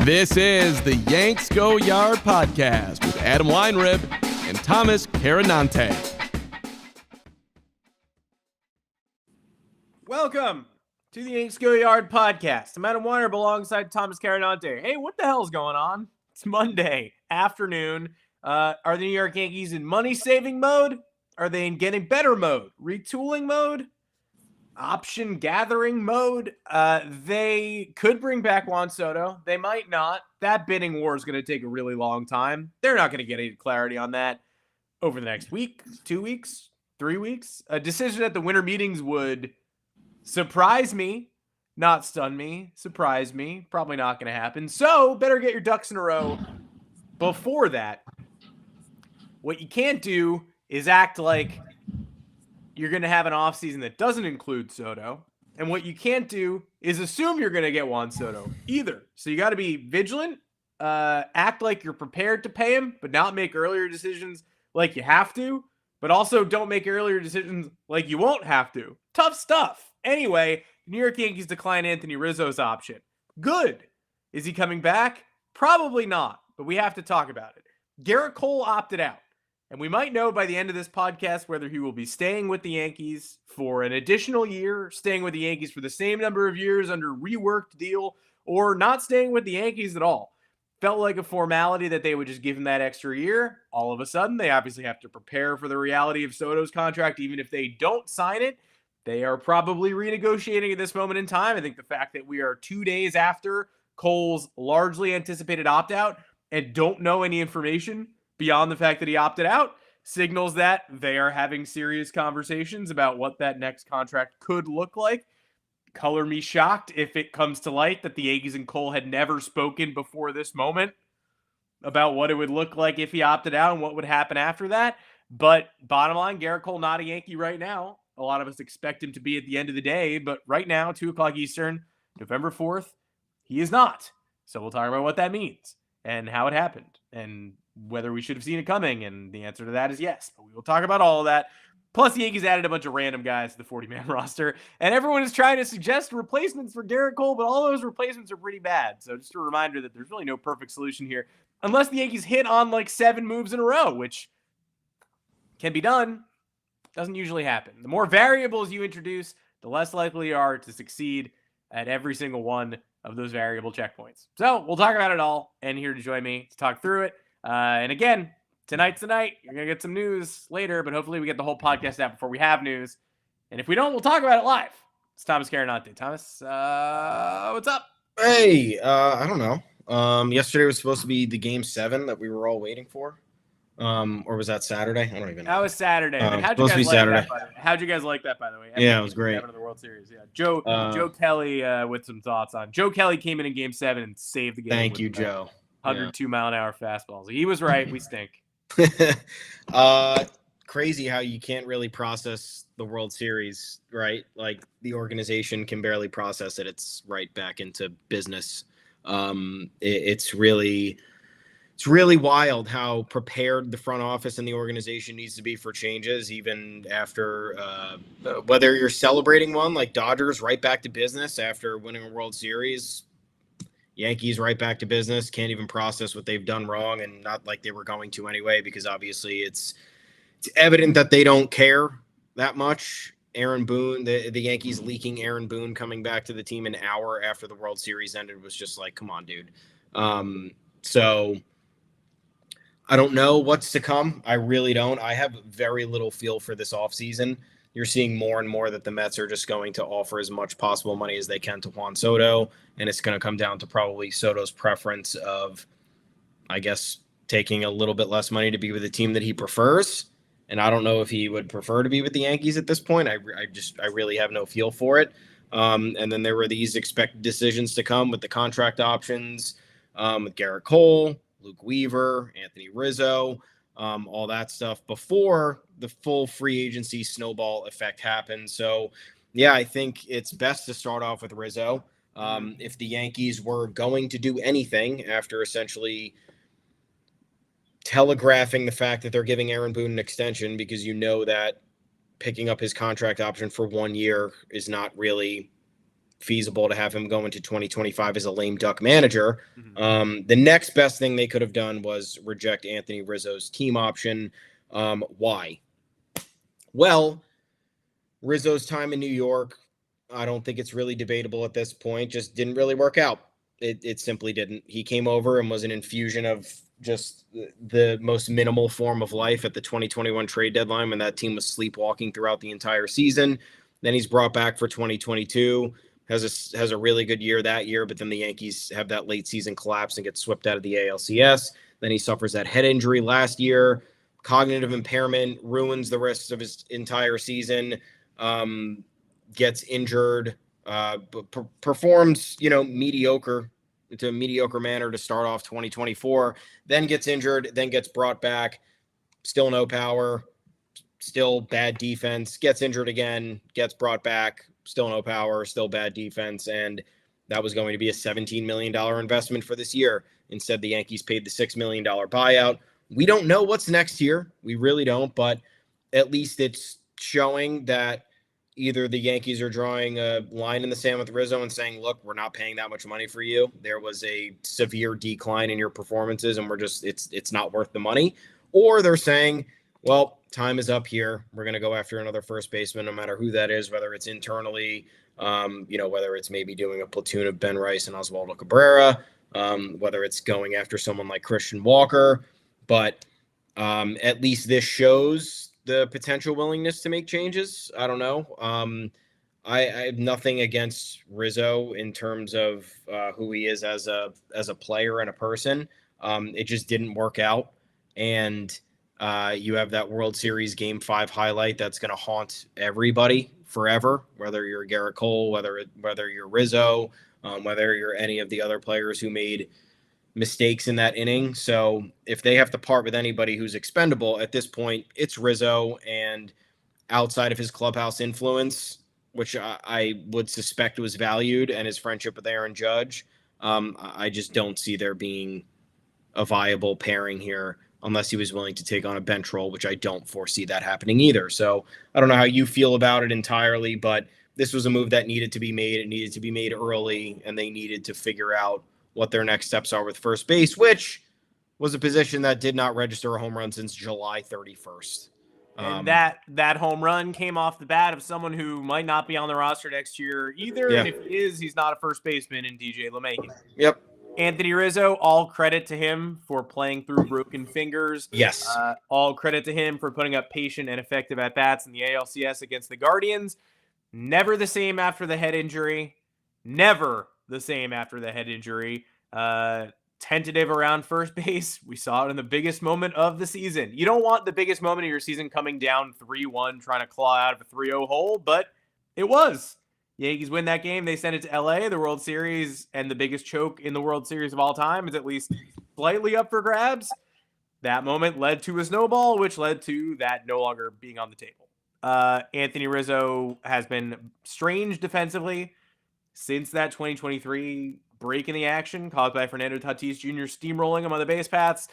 This is the Yanks Go Yard podcast with Adam Weinrib and Thomas Carannante. Welcome to the Yanks Go Yard podcast. I'm Adam Weinrib alongside Thomas Carannante. Hey, what the hell's going on? It's Monday afternoon. Are the New York Yankees in money-saving mode? Are they in getting better mode? Retooling mode? Option gathering mode? They could bring back Juan Soto. They might not. That bidding war is going to take a really long time. They're not going to get any clarity on that over the next week, 2 weeks, 3 weeks. A decision at the winter meetings would surprise me, not stun me, surprise me. Probably not going to happen. So better get your ducks in a row before that. What you can't do is act like you're going to have an offseason that doesn't include Soto. And what you can't do is assume you're going to get Juan Soto either. So you got to be vigilant, act like you're prepared to pay him, but not make earlier decisions like you have to, but also don't make earlier decisions like you won't have to. Tough stuff. Anyway, New York Yankees decline Anthony Rizzo's option. Good. Is he coming back? Probably not, but we have to talk about it. Gerrit Cole opted out. And we might know by the end of this podcast whether he will be staying with the Yankees for an additional year, staying with the Yankees for the same number of years under reworked deal, or not staying with the Yankees at all. Felt like a formality that they would just give him that extra year. All of a sudden, they obviously have to prepare for the reality of Soto's contract. Even if they don't sign it, they are probably renegotiating at this moment in time. I think the fact that we are 2 days after Cole's largely anticipated opt-out and don't know any information beyond the fact that he opted out signals that they are having serious conversations about what that next contract could look like. Color me shocked if it comes to light that the Yankees and Cole had never spoken before this moment about what it would look like if he opted out and what would happen after that. But bottom line, Gerrit Cole not a Yankee right now. A lot of us expect him to be at the end of the day, but right now, 2 o'clock Eastern, November 4th, he is not. So we'll talk about what that means and how it happened and whether we should have seen it coming, and the answer to that is yes. But we will talk about all of that. Plus, the Yankees added a bunch of random guys to the 40-man roster, and everyone is trying to suggest replacements for Gerrit Cole, but all those replacements are pretty bad. So just a reminder that there's really no perfect solution here, unless the Yankees hit on like 7 moves in a row, which can be done. Doesn't usually happen. The more variables you introduce, the less likely you are to succeed at every single one of those variable checkpoints. So we'll talk about it all, and here to join me to talk through it. And again, tonight's the night. You're going to get some news later, but hopefully we get the whole podcast out before we have news. And if we don't, we'll talk about it live. It's Thomas Carannante. Thomas, what's up? Hey, I don't know. Yesterday was supposed to be the game 7 that we were all waiting for. Or was that Saturday? I don't even know. That was Saturday. How'd you guys like that, by the way? Yeah, it was great. The World Series. Yeah. Joe Kelly with some thoughts on. Joe Kelly came in game 7 and saved the game. Thank you, Joe. 102-mile-an-hour fastballs. He was right. We stink. Crazy how you can't really process the World Series, right? Like the organization can barely process it. It's right back into business. It's really wild how prepared the front office and the organization needs to be for changes, even after whether you're celebrating one like Dodgers right back to business after winning a World Series. Yankees right back to business, can't even process what they've done wrong, and not like they were going to anyway, because obviously it's evident that they don't care that much. Aaron Boone, the Yankees leaking Aaron Boone coming back to the team an hour after the World Series ended was just like, come on, dude. So I don't know what's to come. I really don't. I have very little feel for this offseason. You're seeing more and more that the Mets are just going to offer as much possible money as they can to Juan Soto, and it's going to come down to probably Soto's preference of, I guess, taking a little bit less money to be with a team that he prefers. And I don't know if he would prefer to be with the Yankees at this point. I really have no feel for it. And then there were these expected decisions to come with the contract options with Gerrit Cole, Luke Weaver, Anthony Rizzo, all that stuff before the full free agency snowball effect happened. So, yeah, I think it's best to start off with Rizzo. If the Yankees were going to do anything after essentially telegraphing the fact that they're giving Aaron Boone an extension, because you know that picking up his contract option for 1 year is not really feasible to have him go into 2025 as a lame duck manager. Mm-hmm. The next best thing they could have done was reject Anthony Rizzo's team option. Why? Well, Rizzo's time in New York, I don't think it's really debatable at this point, just didn't really work out. It simply didn't. He came over and was an infusion of just the most minimal form of life at the 2021 trade deadline when that team was sleepwalking throughout the entire season. Then he's brought back for 2022, has a really good year that year, but then the Yankees have that late season collapse and get swept out of the ALCS. Then he suffers that head injury last year. Cognitive impairment ruins the rest of his entire season. Gets injured, performs, mediocre to a mediocre manner to start off 2024, then gets injured, then gets brought back, still no power, still bad defense, gets injured again, gets brought back, still no power, still bad defense, and that was going to be a $17 million investment for this year. Instead, the Yankees paid the $6 million buyout. We don't know what's next year. We really don't, but at least it's showing that either the Yankees are drawing a line in the sand with Rizzo and saying, look, we're not paying that much money for you. There was a severe decline in your performances and it's not worth the money. Or they're saying, well, time is up here. We're going to go after another first baseman, no matter who that is, whether it's internally, whether it's maybe doing a platoon of Ben Rice and Oswaldo Cabrera, whether it's going after someone like Christian Walker. But at least this shows the potential willingness to make changes. I don't know. I have nothing against Rizzo in terms of who he is as a player and a person. It just didn't work out. And you have that World Series Game 5 highlight that's going to haunt everybody forever, whether you're Gerrit Cole, whether you're Rizzo, whether you're any of the other players who made mistakes in that inning. So if they have to part with anybody who's expendable at this point, it's Rizzo. And outside of his clubhouse influence, which I would suspect was valued, and his friendship with Aaron Judge, I just don't see there being a viable pairing here unless he was willing to take on a bench role, which I don't foresee that happening either. So I don't know how you feel about it entirely, but this was a move that needed to be made. It needed to be made early, and they needed to figure out what their next steps are with first base, which was a position that did not register a home run since July 31st. And that home run came off the bat of someone who might not be on the roster next year either. Yeah. And if he is, he's not a first baseman in DJ LeMahieu. Yep. Anthony Rizzo, all credit to him for playing through broken fingers. Yes. All credit to him for putting up patient and effective at-bats in the ALCS against the Guardians. Never the same after the head injury. Never the same after the head injury. Tentative around first base. We saw it in the biggest moment of the season. You don't want the biggest moment of your season coming down 3-1, trying to claw out of a 3-0 hole, but it was. Yankees win that game. They send it to LA, the World Series, and the biggest choke in the World Series of all time is at least slightly up for grabs. That moment led to a snowball, which led to that no longer being on the table. Anthony Rizzo has been strange defensively since that 2023 break in the action caused by Fernando Tatis Jr. steamrolling him on the base paths.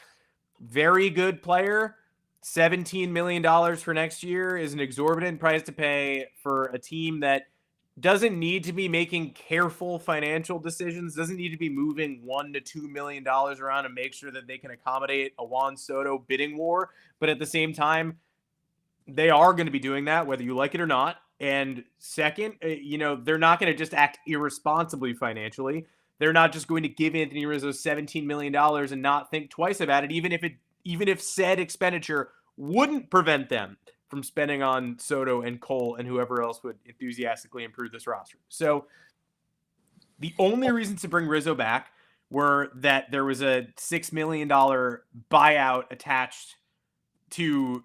Very good player. $17 million for next year is an exorbitant price to pay for a team that doesn't need to be making careful financial decisions, doesn't need to be moving $1 to $2 million around to make sure that they can accommodate a Juan Soto bidding war. But at the same time, they are going to be doing that, whether you like it or not. And second, they're not going to just act irresponsibly financially. They're not just going to give Anthony Rizzo $17 million and not think twice about it, even if said expenditure wouldn't prevent them from spending on Soto and Cole and whoever else would enthusiastically improve this roster. So the only reasons to bring Rizzo back were that there was a $6 million buyout attached to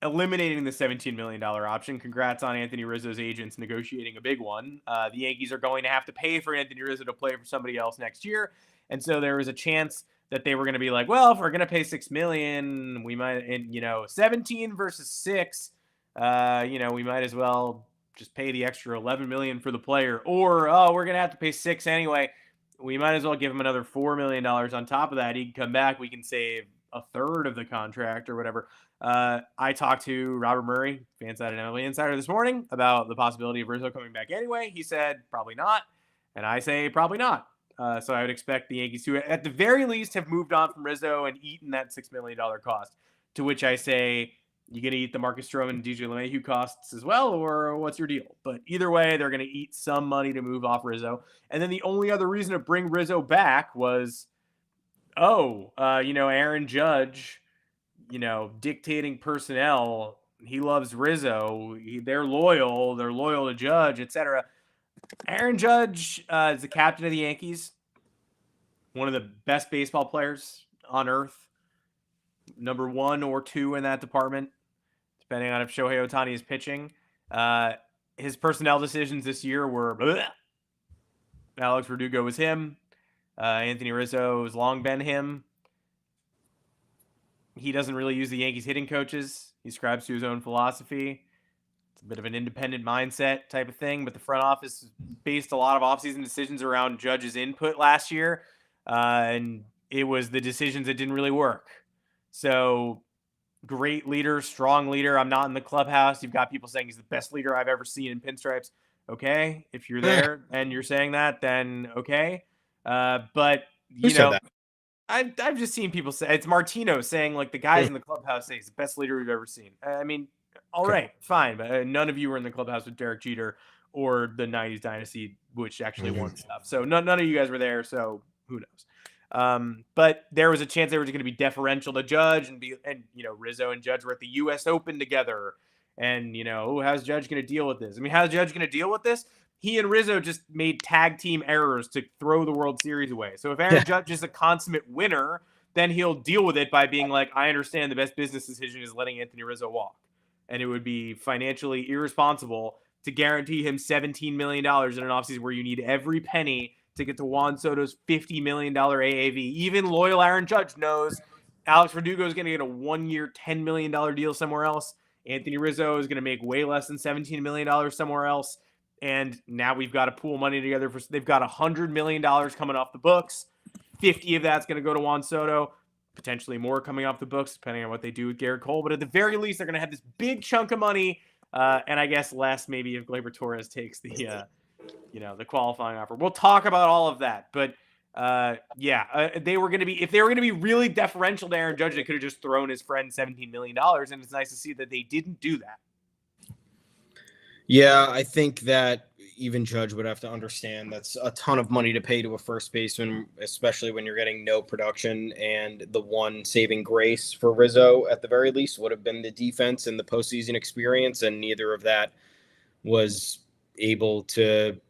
eliminating the $17 million option. Congrats on Anthony Rizzo's agents negotiating a big one. The Yankees are going to have to pay for Anthony Rizzo to play for somebody else next year. And so there was a chance that they were going to be like, well, if we're going to pay $6 million, we might, 17 versus 6, we might as well just pay the extra $11 million for the player. Or, we're going to have to pay 6 anyway. We might as well give him another $4 million on top of that. He can come back. We can save a third of the contract or whatever. I talked to Robert Murray, Fanside and MLB Insider, this morning about the possibility of Rizzo coming back anyway. He said probably not, and I say probably not. So I would expect the Yankees to, at the very least, have moved on from Rizzo and eaten that $6 million cost. To which I say, you going to eat the Marcus Stroman and DJ LeMahieu costs as well, or what's your deal? But either way, they're going to eat some money to move off Rizzo. And then the only other reason to bring Rizzo back was, Aaron Judge, dictating personnel. He loves Rizzo. They're loyal to Judge, etc. Aaron Judge is the captain of the Yankees, one of the best baseball players on earth, number 1 or 2 in that department, depending on if Shohei Ohtani is pitching. His personnel decisions this year were bleh. Alex Verdugo was him. Anthony Rizzo has long been him. He doesn't really use the Yankees hitting coaches. He ascribes to his own philosophy. It's a bit of an independent mindset type of thing, but the front office based a lot of offseason decisions around Judge's input last year, and it was the decisions that didn't really work. So great leader, strong leader. I'm not in the clubhouse. You've got people saying he's the best leader I've ever seen in pinstripes. Okay, if you're there and you're saying that, then okay. But I've just seen people say it's Martino saying like the guys in the clubhouse say he's the best leader we've ever seen. I mean, all right, fine, but none of you were in the clubhouse with Derek Jeter or the '90s dynasty, which actually won stuff. So none of you guys were there. So who knows? But there was a chance they were going to be deferential to Judge and Rizzo and Judge were at the U.S. Open together. And, how's Judge going to deal with this? I mean, how's Judge going to deal with this? He and Rizzo just made tag team errors to throw the World Series away. So if Aaron Judge is a consummate winner, then he'll deal with it by being like, I understand the best business decision is letting Anthony Rizzo walk. And it would be financially irresponsible to guarantee him $17 million in an offseason where you need every penny to get to Juan Soto's $50 million AAV. Even loyal Aaron Judge knows Alex Verdugo is going to get a 1-year, $10 million deal somewhere else. Anthony Rizzo is going to make way less than $17 million somewhere else. And now we've got to pool money together. They've got $100 million coming off the books. 50 of that's going to go to Juan Soto. Potentially more coming off the books, depending on what they do with Gerrit Cole. But at the very least, they're going to have this big chunk of money. And I guess less maybe if Gleyber Torres takes the qualifying offer. We'll talk about all of that. But they were going to be, if they were going to be really deferential to Aaron Judge, they could have just thrown his friend $17 million. And it's nice to see that they didn't do that. Yeah, I think that even Judge would have to understand that's a ton of money to pay to a first baseman, especially when you're getting no production. And the one saving grace for Rizzo, at the very least, would have been the defense and the postseason experience. And neither of that was able to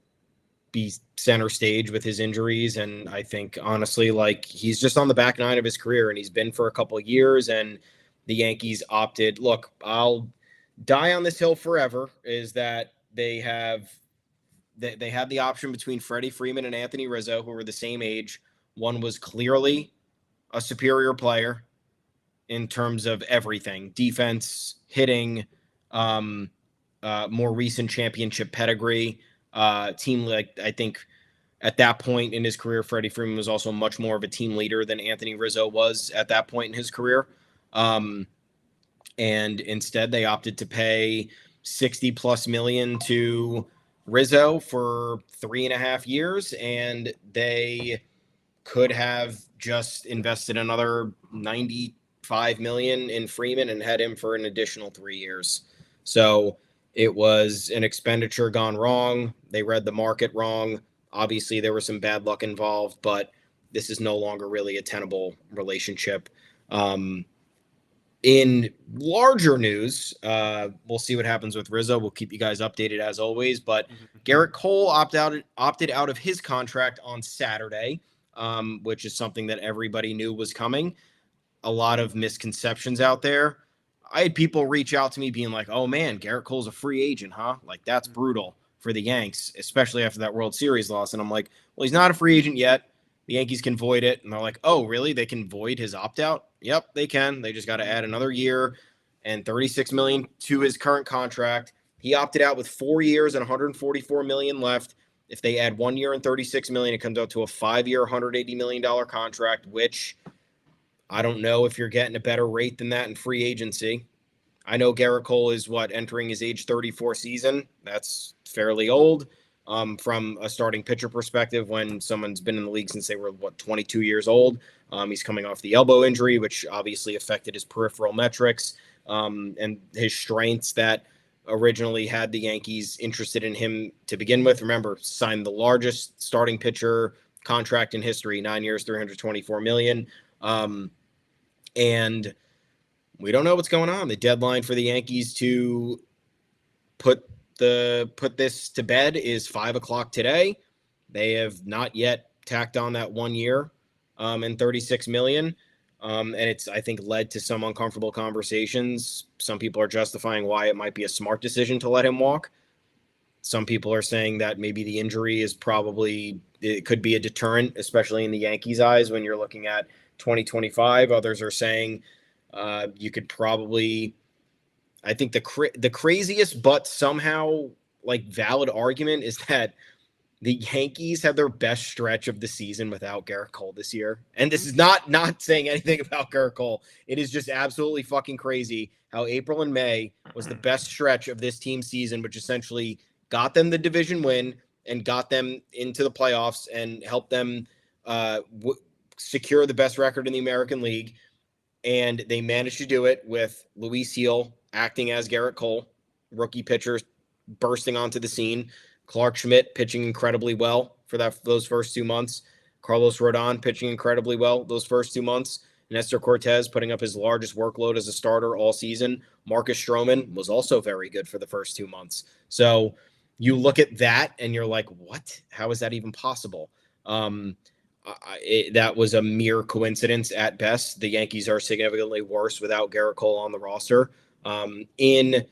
be center stage with his injuries. And I think, honestly, he's just on the back nine of his career, and he's been for a couple of years. And the Yankees opted, look, I'll die on this hill forever, is that they had the option between Freddie Freeman and Anthony Rizzo, who were the same age. One was clearly a superior player in terms of everything, defense, hitting, more recent championship pedigree, team. I think at that point in his career, Freddie Freeman was also much more of a team leader than Anthony Rizzo was at that point in his career. And instead they opted to pay $60+ million to Rizzo for 3.5 years, and they could have just invested another $95 million in Freeman and had him for an additional 3 years. So it was an expenditure gone wrong. They read the market wrong. Obviously there was some bad luck involved, but this is no longer really a tenable relationship. In larger news, we'll see what happens with Rizzo. We'll keep you guys updated as always. But Gerrit Cole opted out of his contract on Saturday, which is something that everybody knew was coming. A lot of misconceptions out there. I had people reach out to me being like, oh man, Gerrit Cole's a free agent, huh? Like, that's brutal for the Yanks, especially after that World Series loss. And I'm like, well, he's not a free agent yet. The Yankees can void it. And they're like, oh, really? They can void his opt-out? Yep, they can. They just got to add another year and $36 million to his current contract. He opted out with 4 years and $144 million left. If they add 1 year and $36 million, it comes out to a 5-year, $180 million contract, which I don't know if you're getting a better rate than that in free agency. I know Gerrit Cole is entering his age 34 season. That's fairly old from a starting pitcher perspective when someone's been in the league since they were 22 years old. He's coming off the elbow injury, which obviously affected his peripheral metrics and his strengths that originally had the Yankees interested in him to begin with. Remember, signed the largest starting pitcher contract in history, 9 years, $324 million. And we don't know what's going on. The deadline for the Yankees to put this to bed is 5:00 today. They have not yet tacked on that 1 year and $36 million. And it's, I think, led to some uncomfortable conversations. Some people are justifying why it might be a smart decision to let him walk. Some people are saying that maybe the injury it could be a deterrent, especially in the Yankees' eyes when you're looking at 2025. Others are saying you could probably, I think the craziest but somehow valid argument is that the Yankees had their best stretch of the season without Gerrit Cole this year. And this is not saying anything about Gerrit Cole. It is just absolutely fucking crazy how April and May was the best stretch of this team's season, which essentially got them the division win and got them into the playoffs and helped them secure the best record in the American League. And they managed to do it with Luis Heel acting as Gerrit Cole, rookie pitcher bursting onto the scene, Clark Schmidt pitching incredibly well for those first 2 months, Carlos Rodon pitching incredibly well those first 2 months, Nestor Cortez putting up his largest workload as a starter all season. Marcus Stroman was also very good for the first 2 months. So you look at that and you're like, what? How is that even possible? That was a mere coincidence at best. The Yankees are significantly worse without Gerrit Cole on the roster. If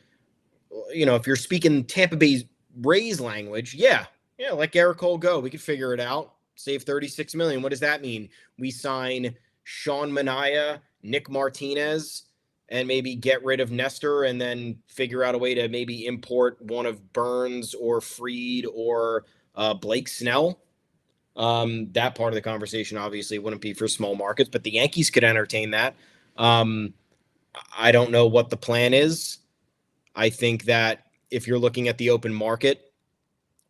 you're speaking Tampa Bay Rays language, let Gerrit Cole go. We could figure it out. Save $36 million. What does that mean? We sign Sean Manaea, Nick Martinez, and maybe get rid of Nestor and then figure out a way to maybe import one of Burns or Fried or Blake Snell. That part of the conversation obviously wouldn't be for small markets, but the Yankees could entertain that. I don't know what the plan is. I think that if you're looking at the open market,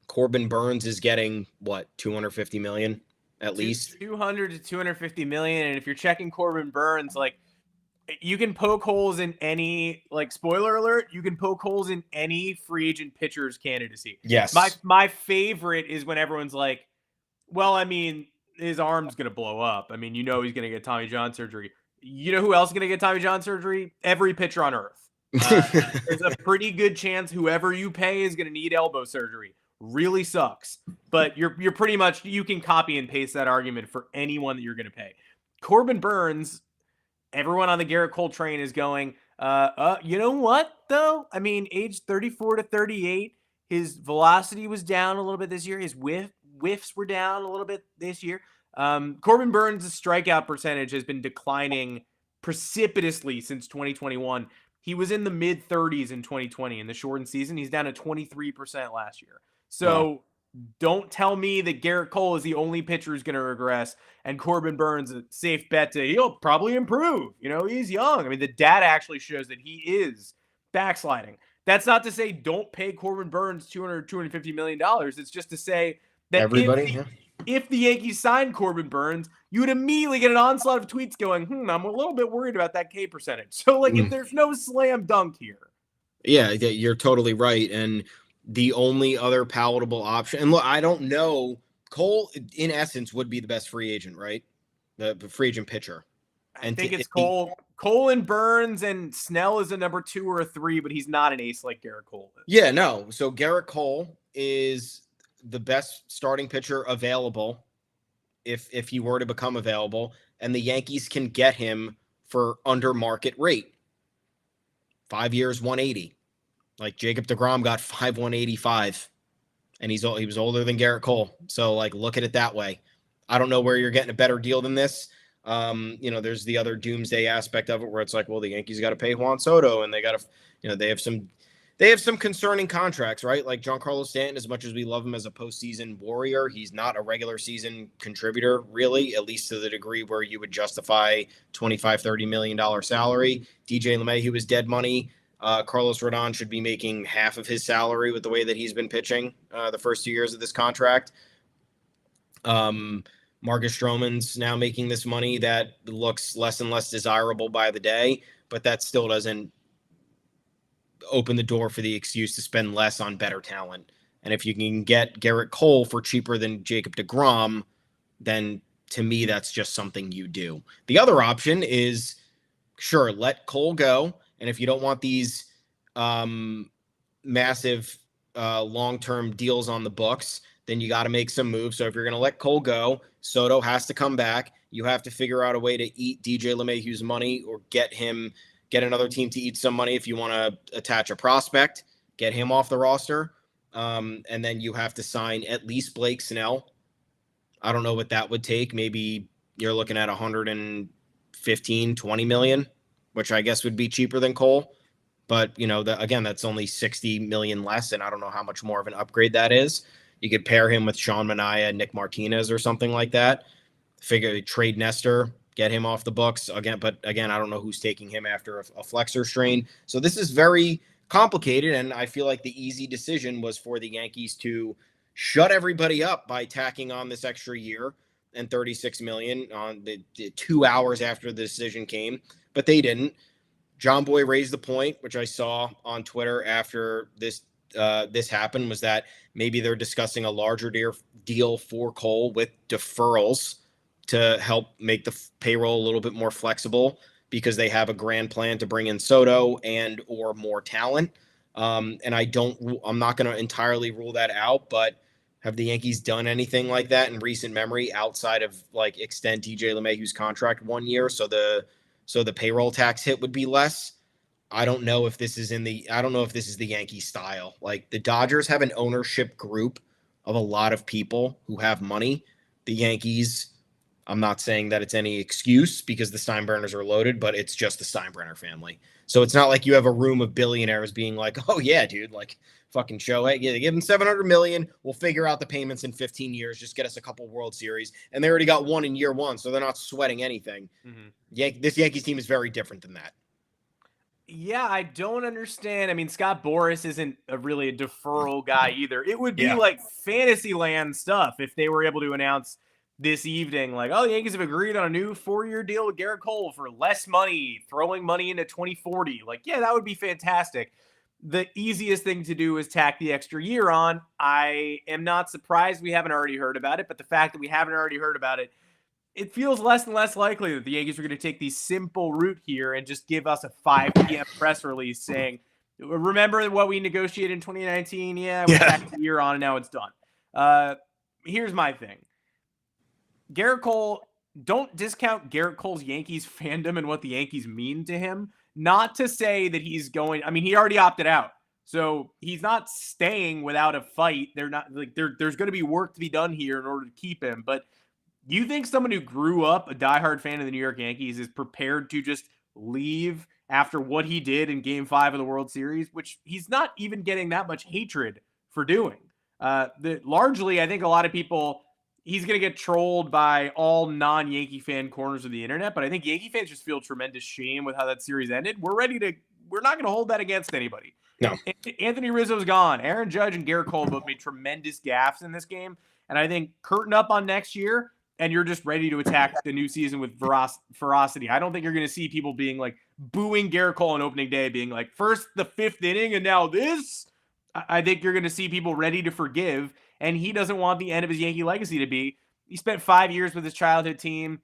Corbin Burns is getting $250 million at least. 200 to 250 million. And if you're checking Corbin Burns, you can poke holes in any, spoiler alert, you can poke holes in any free agent pitcher's candidacy. Yes. My favorite is when everyone's like, well, I mean, his arm's going to blow up. I mean, he's going to get Tommy John surgery. You know who else is going to get Tommy John surgery? Every pitcher on earth. There's a pretty good chance whoever you pay is going to need elbow surgery. Really sucks. But you're pretty much, you can copy and paste that argument for anyone that you're going to pay. Corbin Burns, everyone on the Gerrit Cole train is going, you know what, though? I mean, age 34 to 38, his velocity was down a little bit this year. His whiffs were down a little bit this year. Corbin Burns' strikeout percentage has been declining precipitously since 2021. He was in the mid 30s in 2020 in the shortened season. He's down to 23% last year. So don't tell me that Gerrit Cole is the only pitcher who's going to regress and Corbin Burns a safe bet to he'll probably improve. He's young. I mean, the data actually shows that he is backsliding. That's not to say don't pay Corbin Burns $250 million. It's just to say that if the Yankees signed Corbin Burns, you would immediately get an onslaught of tweets going, I'm a little bit worried about that K percentage. So, if there's no slam dunk here. Yeah, you're totally right. And the only other palatable option, and look, I don't know, Cole, in essence, would be the best free agent, right? The free agent pitcher. I think it's Cole and Burns, and Snell is a number 2 or a 3, but he's not an ace like Gerrit Cole is. Yeah, no. So Gerrit Cole is the best starting pitcher available if he were to become available, and the Yankees can get him for under market rate. 5 years, 180. Like Jacob deGrom got 185, and he was older than Gerrit Cole. So look at it that way. I don't know where you're getting a better deal than this. There's the other doomsday aspect of it where it's the Yankees got to pay Juan Soto, and they got to, they have some They have some concerning contracts, right? Like Giancarlo Stanton, as much as we love him as a postseason warrior, he's not a regular season contributor, really, at least to the degree where you would justify $25-30 million salary. DJ LeMahieu is dead money. Carlos Rodon should be making half of his salary with the way that he's been pitching the first 2 years of this contract. Marcus Stroman's now making this money that looks less and less desirable by the day, but that still doesn't open the door for the excuse to spend less on better talent. And if you can get Gerrit Cole for cheaper than Jacob deGrom, then to me, that's just something you do. The other option is, sure, let Cole go. And if you don't want these massive long-term deals on the books, then you got to make some moves. So if you're going to let Cole go, Soto has to come back. You have to figure out a way to eat DJ LeMahieu's money or get another team to eat some money. If you want to attach a prospect, get him off the roster. And then you have to sign at least Blake Snell. I don't know what that would take. Maybe you're looking at 115-20 million, which I guess would be cheaper than Cole. But, again, that's only 60 million less, and I don't know how much more of an upgrade that is. You could pair him with Sean Manaea, Nick Martinez, or something like that. Trade Nestor, get him off the books again. But again, I don't know who's taking him after a flexor strain. So this is very complicated, and I feel like the easy decision was for the Yankees to shut everybody up by tacking on this extra year and $36 million on the 2 hours after the decision came, but they didn't. John Boy raised the point, which I saw on Twitter after this happened, was that maybe they're discussing a larger deal for Cole with deferrals to help make the payroll a little bit more flexible because they have a grand plan to bring in Soto and or more talent. And I'm not going to entirely rule that out, but have the Yankees done anything like that in recent memory outside of like extend DJ LeMahieu's contract 1 year so the payroll tax hit would be less? I don't know if this is the Yankee style. Like, the Dodgers have an ownership group of a lot of people who have money. The Yankees, I'm not saying that it's any excuse because the Steinbrenners are loaded, but it's just the Steinbrenner family. So it's not like you have a room of billionaires being like, oh yeah, dude, like fucking show it. Yeah, give them $700 million. We'll figure out the payments in 15 years. Just get us a couple World Series. And they already got one in year one, so they're not sweating anything. Mm-hmm. This Yankees team is very different than that. Yeah, I don't understand. I mean, Scott Boras isn't really a deferral guy either. It would be like Fantasyland stuff if they were able to announce this evening, like, oh, the Yankees have agreed on a new 4-year deal with Gerrit Cole for less money, throwing money into 2040. Like, yeah, that would be fantastic. The easiest thing to do is tack the extra year on. I am not surprised we haven't already heard about it, but the fact that we haven't already heard about it, it feels less and less likely that the Yankees are going to take the simple route here and just give us a 5 p.m. press release saying, remember what we negotiated in 2019? Yeah, we tacked the year on and now it's done. Here's my thing. Gerrit Cole, don't discount Gerrit Cole's Yankees fandom and what the Yankees mean to him. Not to say that he's going, I mean, he already opted out. So he's not staying without a fight. They're not like there's going to be work to be done here in order to keep him. But you think someone who grew up a diehard fan of the New York Yankees is prepared to just leave after what he did in Game 5 of the World Series, which he's not even getting that much hatred for doing? Largely, I think a lot of people, he's going to get trolled by all non-Yankee fan corners of the internet, but I think Yankee fans just feel tremendous shame with how that series ended. We're not going to hold that against anybody. No. Anthony Rizzo's gone. Aaron Judge and Gerrit Cole both made tremendous gaffes in this game. And I think curtain up on next year, and you're just ready to attack the new season with ferocity. I don't think you're going to see people being like booing Gerrit Cole on opening day, being like, first the 5th inning and now this. I think you're going to see people ready to forgive, and he doesn't want the end of his Yankee legacy to be. He spent 5 years with his childhood team,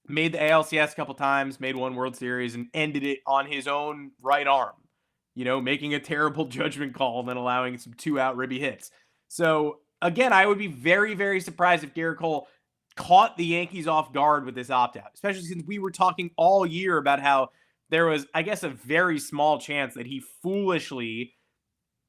made the ALCS a couple times, made one World Series, and ended it on his own right arm, making a terrible judgment call and then allowing some 2-out ribby hits. So again, I would be very, very surprised if Gerrit Cole caught the Yankees off guard with this opt-out, especially since we were talking all year about how there was, I guess, a very small chance that he foolishly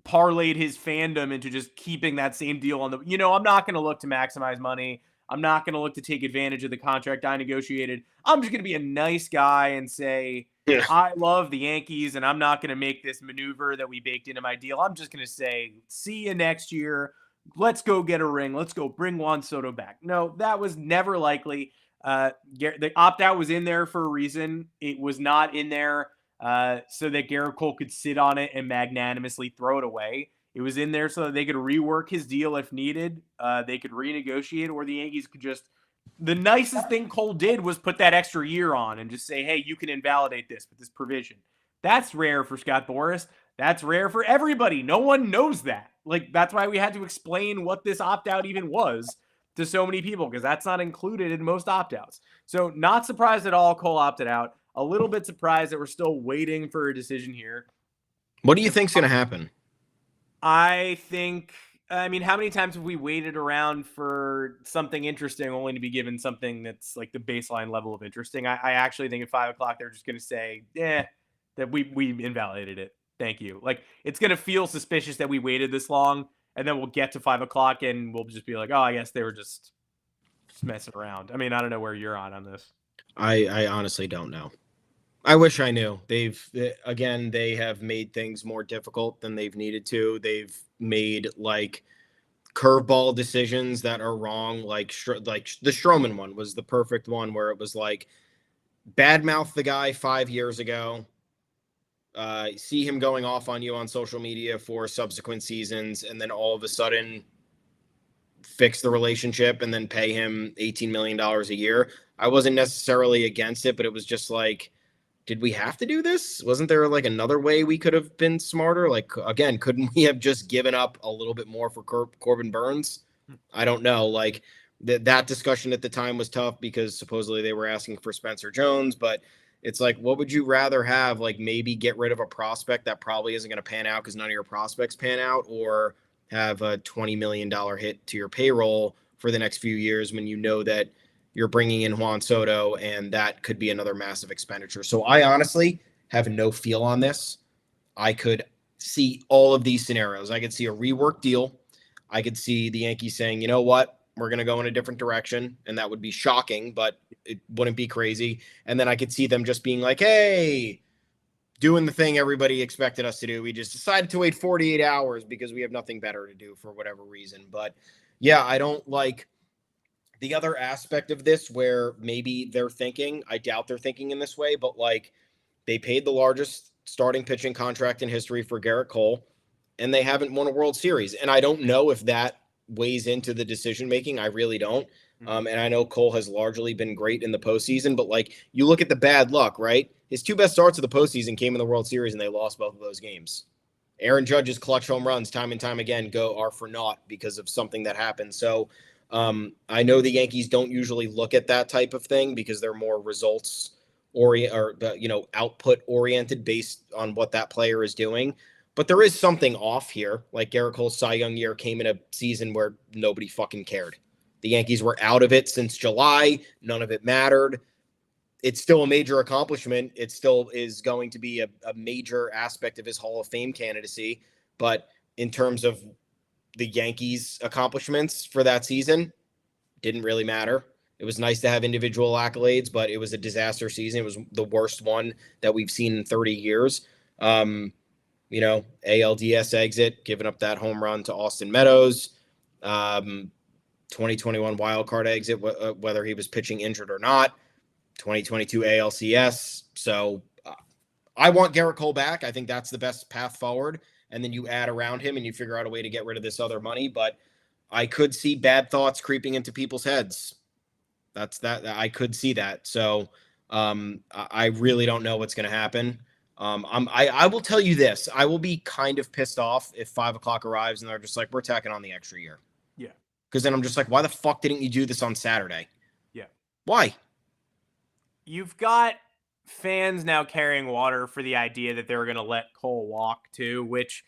parlayed his fandom into just keeping that same deal on the, I'm not going to look to maximize money. I'm not going to look to take advantage of the contract I negotiated. I'm just going to be a nice guy and say, I love the Yankees, and I'm not going to make this maneuver that we baked into my deal. I'm just going to say, see you next year. Let's go get a ring. Let's go bring Juan Soto back. No, that was never likely. The opt-out was in there for a reason. It was not in there so that Gerrit Cole could sit on it and magnanimously throw it away. It was in there so that they could rework his deal if needed. They could renegotiate, or the Yankees could just – the nicest thing Cole did was put that extra year on and just say, hey, you can invalidate this with this provision. That's rare for Scott Boras. That's rare for everybody. No one knows that. Like, that's why we had to explain what this opt-out even was to so many people, because that's not included in most opt-outs. So not surprised at all Cole opted out. A little bit surprised that we're still waiting for a decision here. What do you think's going to happen? I mean, how many times have we waited around for something interesting only to be given something that's like the baseline level of interesting? I actually think at 5 o'clock, they're just going to say, that we invalidated it. Thank you. Like, it's going to feel suspicious that we waited this long, and then we'll get to 5 o'clock and we'll just be like, oh, I guess they were just messing around. I mean, I don't know where you're on this. I honestly don't know. I wish I knew. They have made things more difficult than they've needed to. They've made like curveball decisions that are wrong. Like the Stroman one was the perfect one, where it was like badmouth the guy 5 years ago. See him going off on you on social media for subsequent seasons, and then all of a sudden fix the relationship and then pay him $18 million a year. I wasn't necessarily against it, but it was just like, did we have to do this? Wasn't there like another way we could have been smarter? Like, again, couldn't we have just given up a little bit more for Corbin Burns? I don't know. Like that discussion at the time was tough because supposedly they were asking for Spencer Jones, but it's like, what would you rather have? Like, maybe get rid of a prospect that probably isn't going to pan out because none of your prospects pan out, or have a $20 million hit to your payroll for the next few years when you know that you're bringing in Juan Soto, and that could be another massive expenditure. So I honestly have no feel on this. I could see all of these scenarios. I could see a rework deal. I could see the Yankees saying, you know what, we're going to go in a different direction. And that would be shocking, but it wouldn't be crazy. And then I could see them just being like, hey, doing the thing everybody expected us to do. We just decided to wait 48 hours because we have nothing better to do for whatever reason. But yeah, I don't like the other aspect of this where maybe they're thinking, I doubt they're thinking in this way, but like they paid the largest starting pitching contract in history for Gerrit Cole, and they haven't won a World Series. And I don't know if that weighs into the decision-making. I really don't. And I know Cole has largely been great in the postseason, but like you look at the bad luck, right? His two best starts of the postseason came in the World Series, and they lost both of those games. Aaron Judge's clutch home runs time and time again are for naught because of something that happened. So I know the Yankees don't usually look at that type of thing because they're more results output oriented based on what that player is doing. But there is something off here. Like Gerrit Cole's Cy Young year came in a season where nobody fucking cared. The Yankees were out of it since July. None of it mattered. It's still a major accomplishment. It still is going to be a major aspect of his Hall of Fame candidacy. But in terms of the Yankees' accomplishments for that season, didn't really matter. It was nice to have individual accolades, but it was a disaster season. It was the worst one that we've seen in 30 years. ALDS exit, giving up that home run to Austin Meadows. 2021 wild card exit, whether he was pitching injured or not. 2022 ALCS. So I want Gerrit Cole back. I think that's the best path forward. And then you add around him and you figure out a way to get rid of this other money. But I could see bad thoughts creeping into people's heads. I could see that. So I really don't know what's going to happen. I will tell you this. I will be kind of pissed off if 5 o'clock arrives and they're just like, we're tacking on the extra year. Yeah. Because then I'm just like, why the fuck didn't you do this on Saturday? Yeah. Why? You've got fans now carrying water for the idea that they were going to let Cole walk too, which,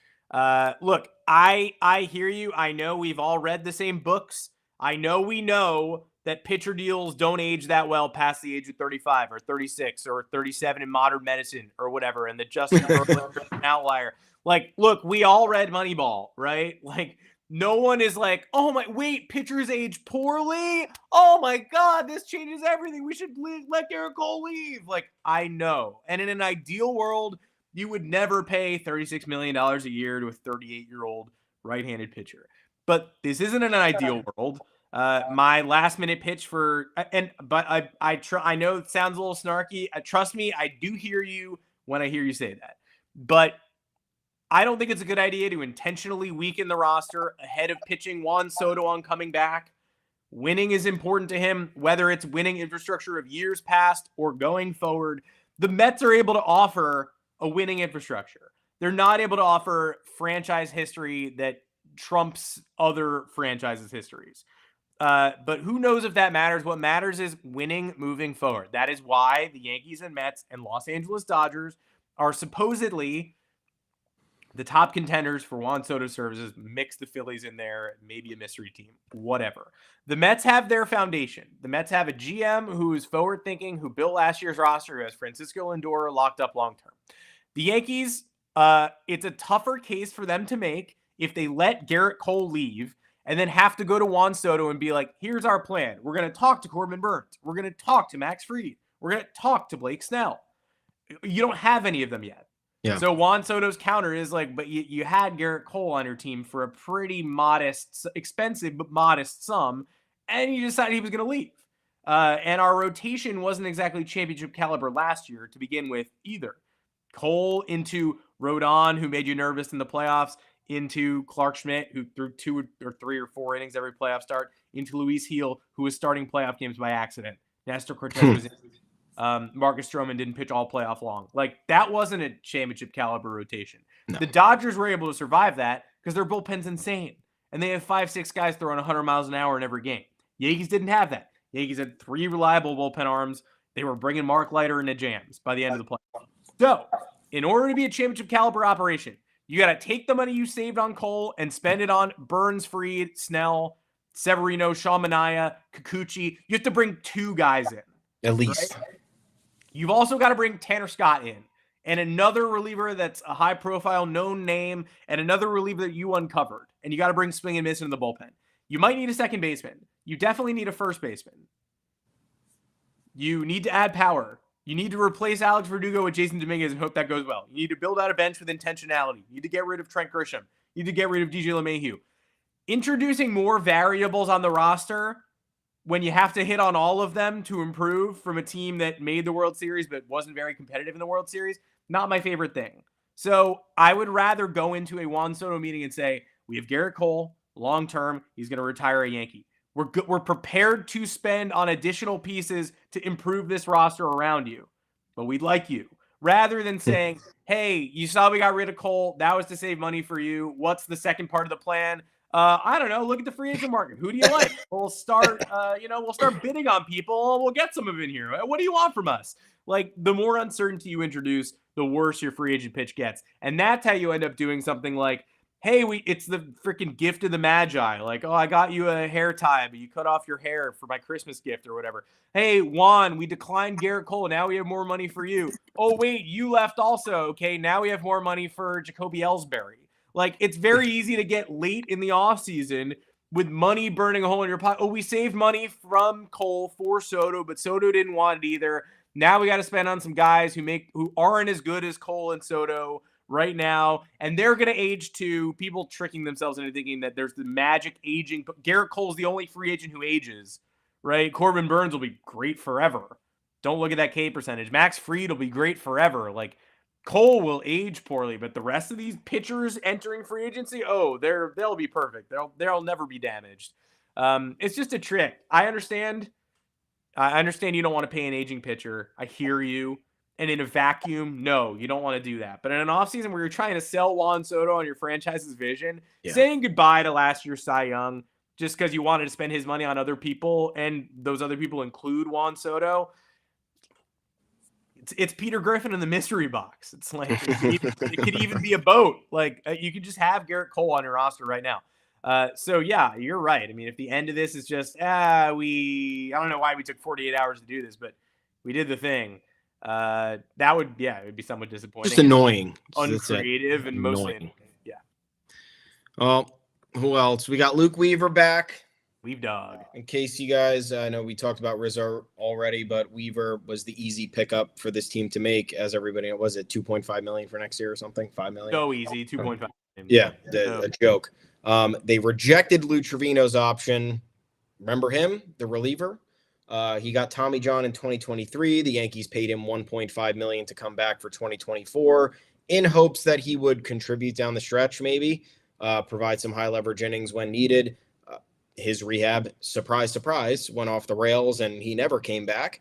look, I hear you. I know we've all read the same books. I know we know that pitcher deals don't age that well past the age of 35 or 36 or 37 in modern medicine or whatever. And that Justin Verlander is an outlier. Like, look, we all read Moneyball, right? Like, No one is like, oh my, wait, pitchers age poorly? Oh my God, this changes everything. We should let Gerrit Cole leave. Like, I know. And in an ideal world, you would never pay $36 million a year to a 38-year-old right-handed pitcher. But this isn't an ideal world. My last minute pitch I know it sounds a little snarky. Trust me, I do hear you when I hear you say that. But I don't think it's a good idea to intentionally weaken the roster ahead of pitching Juan Soto on coming back. Winning is important to him, whether it's winning infrastructure of years past or going forward. The Mets are able to offer a winning infrastructure. They're not able to offer franchise history that trumps other franchises' histories. But who knows if that matters? What matters is winning moving forward. That is why the Yankees and Mets and Los Angeles Dodgers are supposedly the top contenders for Juan Soto services. Mix the Phillies in there, maybe a mystery team, whatever. The Mets have their foundation. The Mets have a GM who is forward thinking, who built last year's roster, who has Francisco Lindor locked up long term. The Yankees, it's a tougher case for them to make if they let Gerrit Cole leave and then have to go to Juan Soto and be like, here's our plan. We're going to talk to Corbin Burns. We're going to talk to Max Fried. We're going to talk to Blake Snell. You don't have any of them yet. Yeah. So Juan Soto's counter is like, but you had Gerrit Cole on your team for a pretty modest, expensive, but modest sum, and you decided he was going to leave. And our rotation wasn't exactly championship caliber last year to begin with either. Cole into Rodon, who made you nervous in the playoffs, into Clark Schmidt, who threw 2 or 3 or 4 innings every playoff start, into Luis Gil, who was starting playoff games by accident. Nestor Cortez was in. Marcus Stroman didn't pitch all playoff long. Like, that wasn't a championship caliber rotation. No. The Dodgers were able to survive that because their bullpen's insane. And they have 5-6 guys throwing 100 miles an hour in every game. Yankees didn't have that. Yankees had 3 reliable bullpen arms. They were bringing Mark Leiter into jams by the end of the playoffs. So, in order to be a championship caliber operation, you got to take the money you saved on Cole and spend it on Burns, Fried, Snell, Severino, Sean Manaea, Kikuchi. You have to bring 2 guys in. At least. Right? You've also got to bring Tanner Scott in and another reliever that's a high-profile, known name, and another reliever that you uncovered. And you got to bring swing and miss into the bullpen. You might need a second baseman. You definitely need a first baseman. You need to add power. You need to replace Alex Verdugo with Jason Dominguez and hope that goes well. You need to build out a bench with intentionality. You need to get rid of Trent Grisham. You need to get rid of DJ LeMahieu. Introducing more variables on the roster when you have to hit on all of them to improve from a team that made the World Series but wasn't very competitive in the World Series, not my favorite thing. So I would rather go into a Juan Soto meeting and say, we have Gerrit Cole, long-term, he's going to retire a Yankee. We're prepared to spend on additional pieces to improve this roster around you, but we'd like you. Rather than saying, hey, you saw we got rid of Cole, that was to save money for you. What's the second part of the plan? I don't know. Look at the free agent market. Who do you like? We'll start, we'll start bidding on people. We'll get some of them in here. What do you want from us? Like, the more uncertainty you introduce, the worse your free agent pitch gets. And that's how you end up doing something like, hey, it's the freaking gift of the Magi. Like, oh, I got you a hair tie, but you cut off your hair for my Christmas gift or whatever. Hey, Juan, we declined Gerrit Cole. Now we have more money for you. Oh, wait, you left also. Okay, now we have more money for Jacoby Ellsbury. Like, it's very easy to get late in the offseason with money burning a hole in your pocket. Oh, we saved money from Cole for Soto, but Soto didn't want it either. Now we got to spend on some guys who aren't as good as Cole and Soto right now, and they're going to age too. People tricking themselves into thinking that there's the magic aging. Gerrit Cole's the only free agent who ages, right? Corbin Burns will be great forever. Don't look at that K percentage. Max Fried will be great forever. Like, Cole will age poorly, but the rest of these pitchers entering free agency, they'll be perfect. They'll never be damaged. It's just a trick. I understand you don't want to pay an aging pitcher. I hear you. And in a vacuum, no, you don't want to do that. But in an offseason where you're trying to sell Juan Soto on your franchise's vision, saying goodbye to last year's Cy Young just because you wanted to spend his money on other people, and those other people include Juan Soto, it's Peter Griffin in the mystery box. It's like it could even be a boat. Like, you could just have Gerrit Cole on your roster right now. So yeah, you're right. I mean, if the end of this is just I don't know why we took 48 hours to do this, but we did the thing. That would it would be somewhat disappointing. Just annoying. Uncreative and mostly annoying. Yeah. Well, Who else? We got Luke Weaver back. Weave dog. In case you guys, I know we talked about Rizzo already, but Weaver was the easy pickup for this team to make. As everybody, was it 2.5 million for next year or something? 5 million. So easy, 2.5. Yeah, a joke. They rejected Lou Trevino's option. Remember him, the reliever? He got Tommy John in 2023. The Yankees paid him 1.5 million to come back for 2024 in hopes that he would contribute down the stretch, maybe provide some high leverage innings when needed. His rehab, surprise, surprise, went off the rails and he never came back.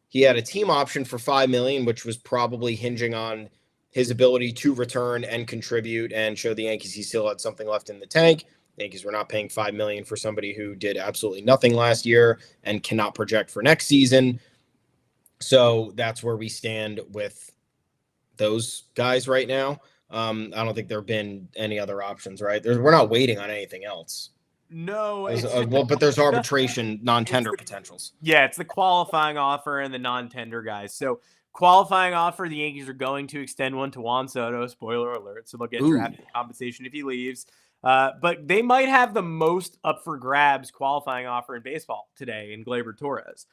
He had a team option for 5 million, which was probably hinging on his ability to return and contribute and show the Yankees he still had something left in the tank. The Yankees were not paying 5 million for somebody who did absolutely nothing last year and cannot project for next season. So that's where we stand with those guys right now. I don't think there have been any other options, right? We're not waiting on anything else. No. But there's arbitration non-tender potentials. Yeah, it's the qualifying offer and the non-tender guys. So qualifying offer, the Yankees are going to extend one to Juan Soto. Spoiler alert. So they'll get draft compensation if he leaves. But they might have the most up for grabs qualifying offer in baseball today in Gleyber Torres.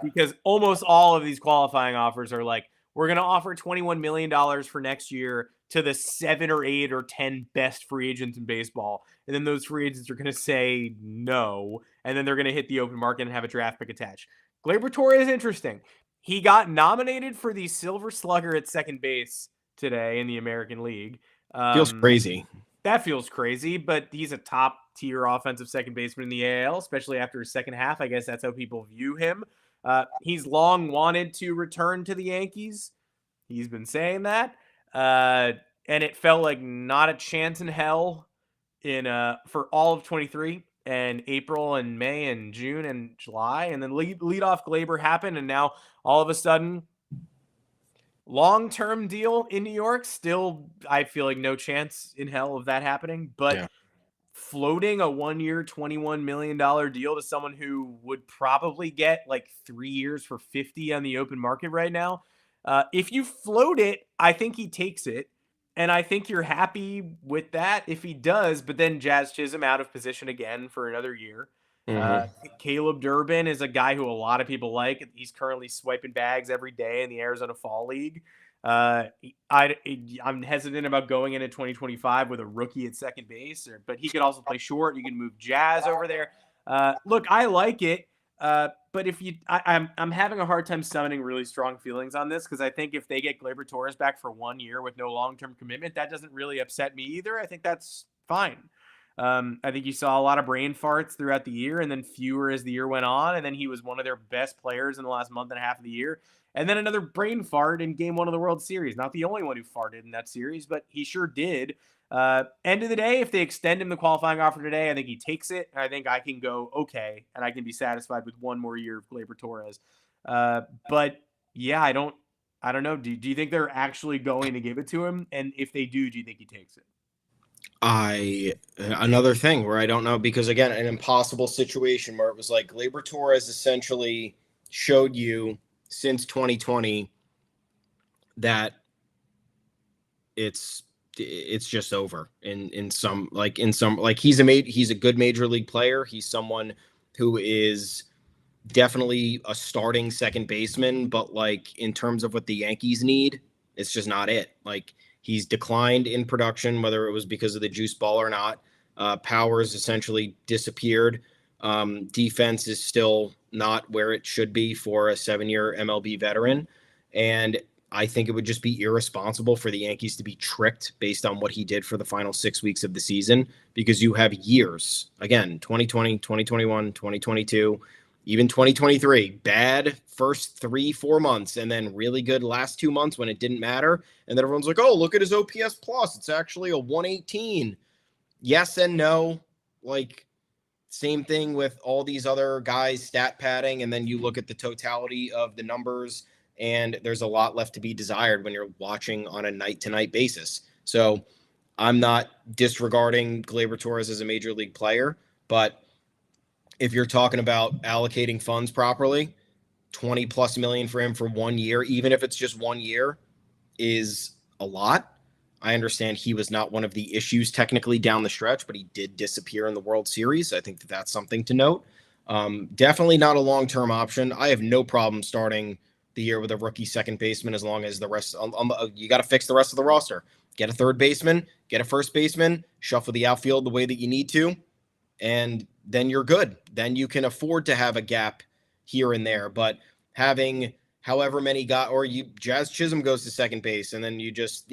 Because almost all of these qualifying offers are like, we're going to offer $21 million for next year to the 7 or 8 or 10 best free agents in baseball. And then those free agents are going to say no. And then they're going to hit the open market and have a draft pick attached. Gleyber Torres is interesting. He got nominated for the Silver Slugger at second base today in the American League. Feels crazy. That feels crazy, but he's a top tier offensive second baseman in the AL, especially after his second half. I guess that's how people view him. He's long wanted to return to the Yankees. He's been saying that. And it felt like not a chance in hell for all of 23 and April and May and June and July. And then leadoff Gleyber happened. And now all of a sudden, long-term deal in New York. Still, I feel like no chance in hell of that happening. But floating a 1-year, $21 million deal to someone who would probably get like 3 years for 50 on the open market right now. If you float it, I think he takes it. And I think you're happy with that if he does, but then Jazz Chisholm out of position again for another year. Caleb Durbin is a guy who a lot of people like. He's currently swiping bags every day in the Arizona Fall League. I'm hesitant about going into 2025 with a rookie at second base, but he could also play short. You can move Jazz over there. Look, I like it. But I'm having a hard time summoning really strong feelings on this because I think if they get Gleyber Torres back for 1 year with no long-term commitment, that doesn't really upset me either. I think that's fine. I think you saw a lot of brain farts throughout the year and then fewer as the year went on. And then he was one of their best players in the last month and a half of the year. And then another brain fart in game 1 of the World Series. Not the only one who farted in that series, but he sure did. End of the day, if they extend him the qualifying offer today, I think he takes it. I think I can go okay, and I can be satisfied with 1 more year of Gleyber Torres. But yeah, I don't know. Do you think they're actually going to give it to him? And if they do you think he takes it? Another thing where I don't know, because again, an impossible situation where it was like Gleyber Torres essentially showed you since 2020 that it's just over in some he's a good major league player. He's someone who is definitely a starting second baseman, but like in terms of what the Yankees need, it's just not it. Like he's declined in production, whether it was because of the juice ball or not. Power's essentially disappeared. Defense is still not where it should be for a 7-year MLB veteran. And I think it would just be irresponsible for the Yankees to be tricked based on what he did for the final 6 weeks of the season, because you have years, again, 2020, 2021, 2022, even 2023, bad first 3-4 months, and then really good last 2 months when it didn't matter. And then everyone's like, oh, look at his OPS plus. It's actually a 118. Yes and no. Like, same thing with all these other guys stat padding. And then you look at the totality of the numbers, and there's a lot left to be desired when you're watching on a night-to-night basis. So I'm not disregarding Gleyber Torres as a major league player, but if you're talking about allocating funds properly, 20 plus million for him for 1 year, even if it's just 1 year, is a lot. I understand he was not one of the issues technically down the stretch, but he did disappear in the World Series. I think that that's something to note. Definitely not a long-term option. I have no problem starting the year with a rookie second baseman as long as the rest you got to fix the rest of the roster. Get a third baseman, get a first baseman, shuffle the outfield the way that you need to, and then you're good. Then you can afford to have a gap here and there. But having however many Jazz Chisholm goes to second base, and then you just,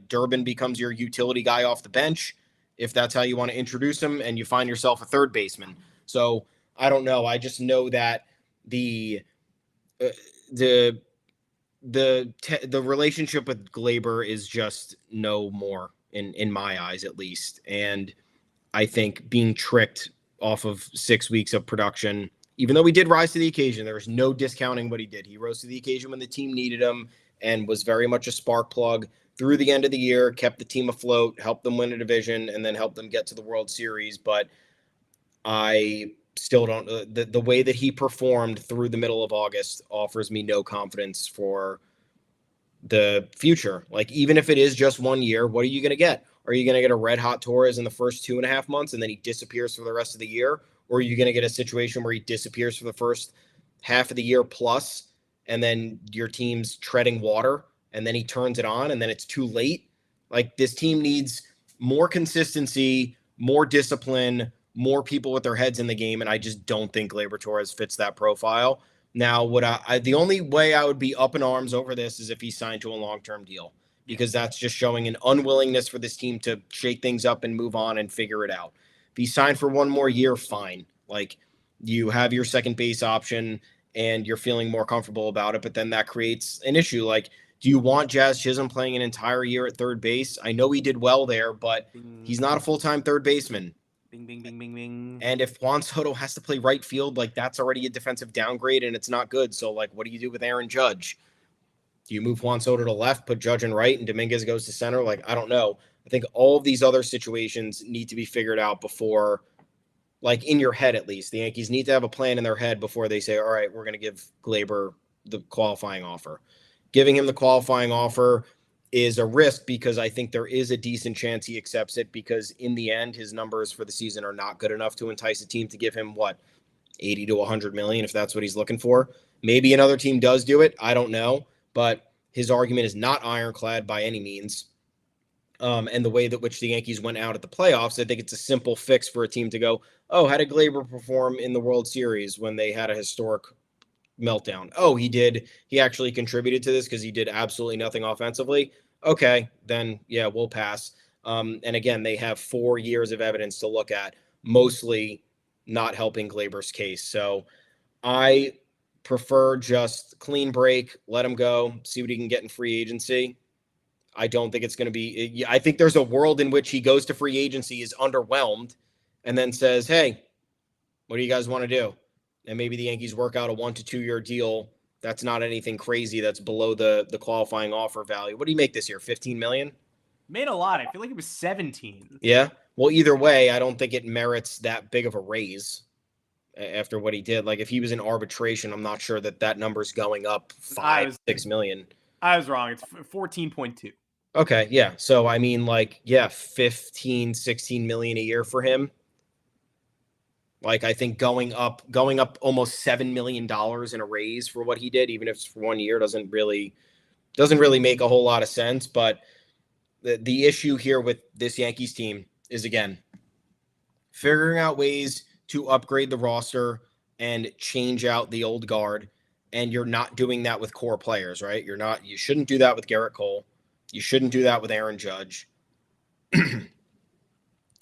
Durbin becomes your utility guy off the bench, if that's how you want to introduce him, and you find yourself a third baseman. So I don't know. I just know that the relationship with Gleyber is just no more in my eyes, at least. And I think being tricked off of 6 weeks of production, even though he did rise to the occasion, there was no discounting what he did. He rose to the occasion when the team needed him and was very much a spark plug through the end of the year, kept the team afloat, helped them win a division, and then helped them get to the World Series. But I still don't, the way that he performed through the middle of August offers me no confidence for the future. Like, even if it is just 1 year, what are you going to get? Are you going to get a red hot Torres in the first 2.5 months and then he disappears for the rest of the year? Or are you going to get a situation where he disappears for the first half of the year plus, and then your team's treading water, and then he turns it on, and then it's too late? Like, this team needs more consistency, more discipline, more people with their heads in the game, and I just don't think Gleyber Torres fits that profile. Now, the only way I would be up in arms over this is if he signed to a long-term deal, because that's just showing an unwillingness for this team to shake things up and move on and figure it out. If he signed for 1 more year, fine. Like, you have your second base option and you're feeling more comfortable about it, but then that creates an issue. Like, do you want Jazz Chisholm playing an entire year at third base? I know he did well there, but he's not a full-time third baseman. Bing, bing, bing, bing, bing. And if Juan Soto has to play right field, like, that's already a defensive downgrade and it's not good. So, like, what do you do with Aaron Judge? Do you move Juan Soto to left, put Judge in right, and Dominguez goes to center? Like, I don't know. I think all of these other situations need to be figured out before, like, in your head at least. The Yankees need to have a plan in their head before they say, all right, we're going to give Gleyber the qualifying offer. Giving him the qualifying offer is a risk because I think there is a decent chance he accepts it, because in the end, his numbers for the season are not good enough to entice a team to give him, 80 to 100 million, if that's what he's looking for. Maybe another team does do it. I don't know. But his argument is not ironclad by any means. And the way that which the Yankees went out at the playoffs, I think it's a simple fix for a team to go, oh, how did Gleyber perform in the World Series when they had a historic meltdown? Oh, he did. He actually contributed to this because he did absolutely nothing offensively. Okay, then, yeah, we'll pass. And again, they have 4 years of evidence to look at, mostly not helping Gleyber's case. So I prefer just clean break, let him go, see what he can get in free agency. I don't think it's going to be, I think there's a world in which he goes to free agency, is underwhelmed, and then says, hey, what do you guys want to do? And maybe the Yankees work out a 1 to 2 year deal. That's not anything crazy. That's below the qualifying offer value. What do you make this year? 15 million? Made a lot. I feel like it was 17. Yeah. Well, either way, I don't think it merits that big of a raise after what he did. Like, if he was in arbitration, I'm not sure that number's going up 6 million. I was wrong. It's 14.2. Okay. Yeah. So, I mean, 15, 16 million a year for him. Like, I think going up almost $7 million in a raise for what he did, even if it's for 1 year, doesn't really make a whole lot of sense. But the issue here with this Yankees team is, again, figuring out ways to upgrade the roster and change out the old guard. And you're not doing that with core players, right? You shouldn't do that with Gerrit Cole. You shouldn't do that with Aaron Judge.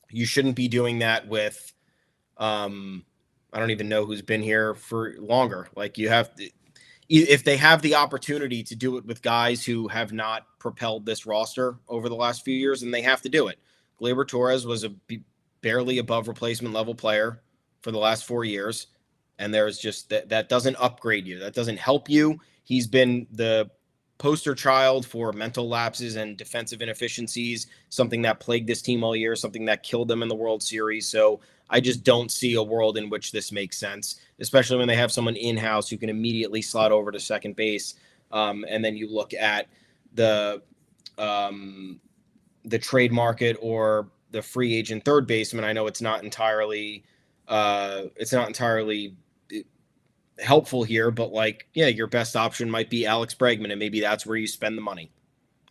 You shouldn't be doing that with, I don't even know who's been here for longer. Like, you have to, if they have the opportunity to do it with guys who have not propelled this roster over the last few years, then they have to do it. Gleyber Torres was a barely above replacement level player for the last 4 years. And there's just that doesn't upgrade you. That doesn't help you. He's been the poster child for mental lapses and defensive inefficiencies, something that plagued this team all year, something that killed them in the World Series. So I just don't see a world in which this makes sense, especially when they have someone in-house who can immediately slot over to second base. And then you look at the the trade market or the free agent third baseman. I know it's not entirely helpful here, but like, yeah, your best option might be Alex Bregman, and maybe that's where you spend the money.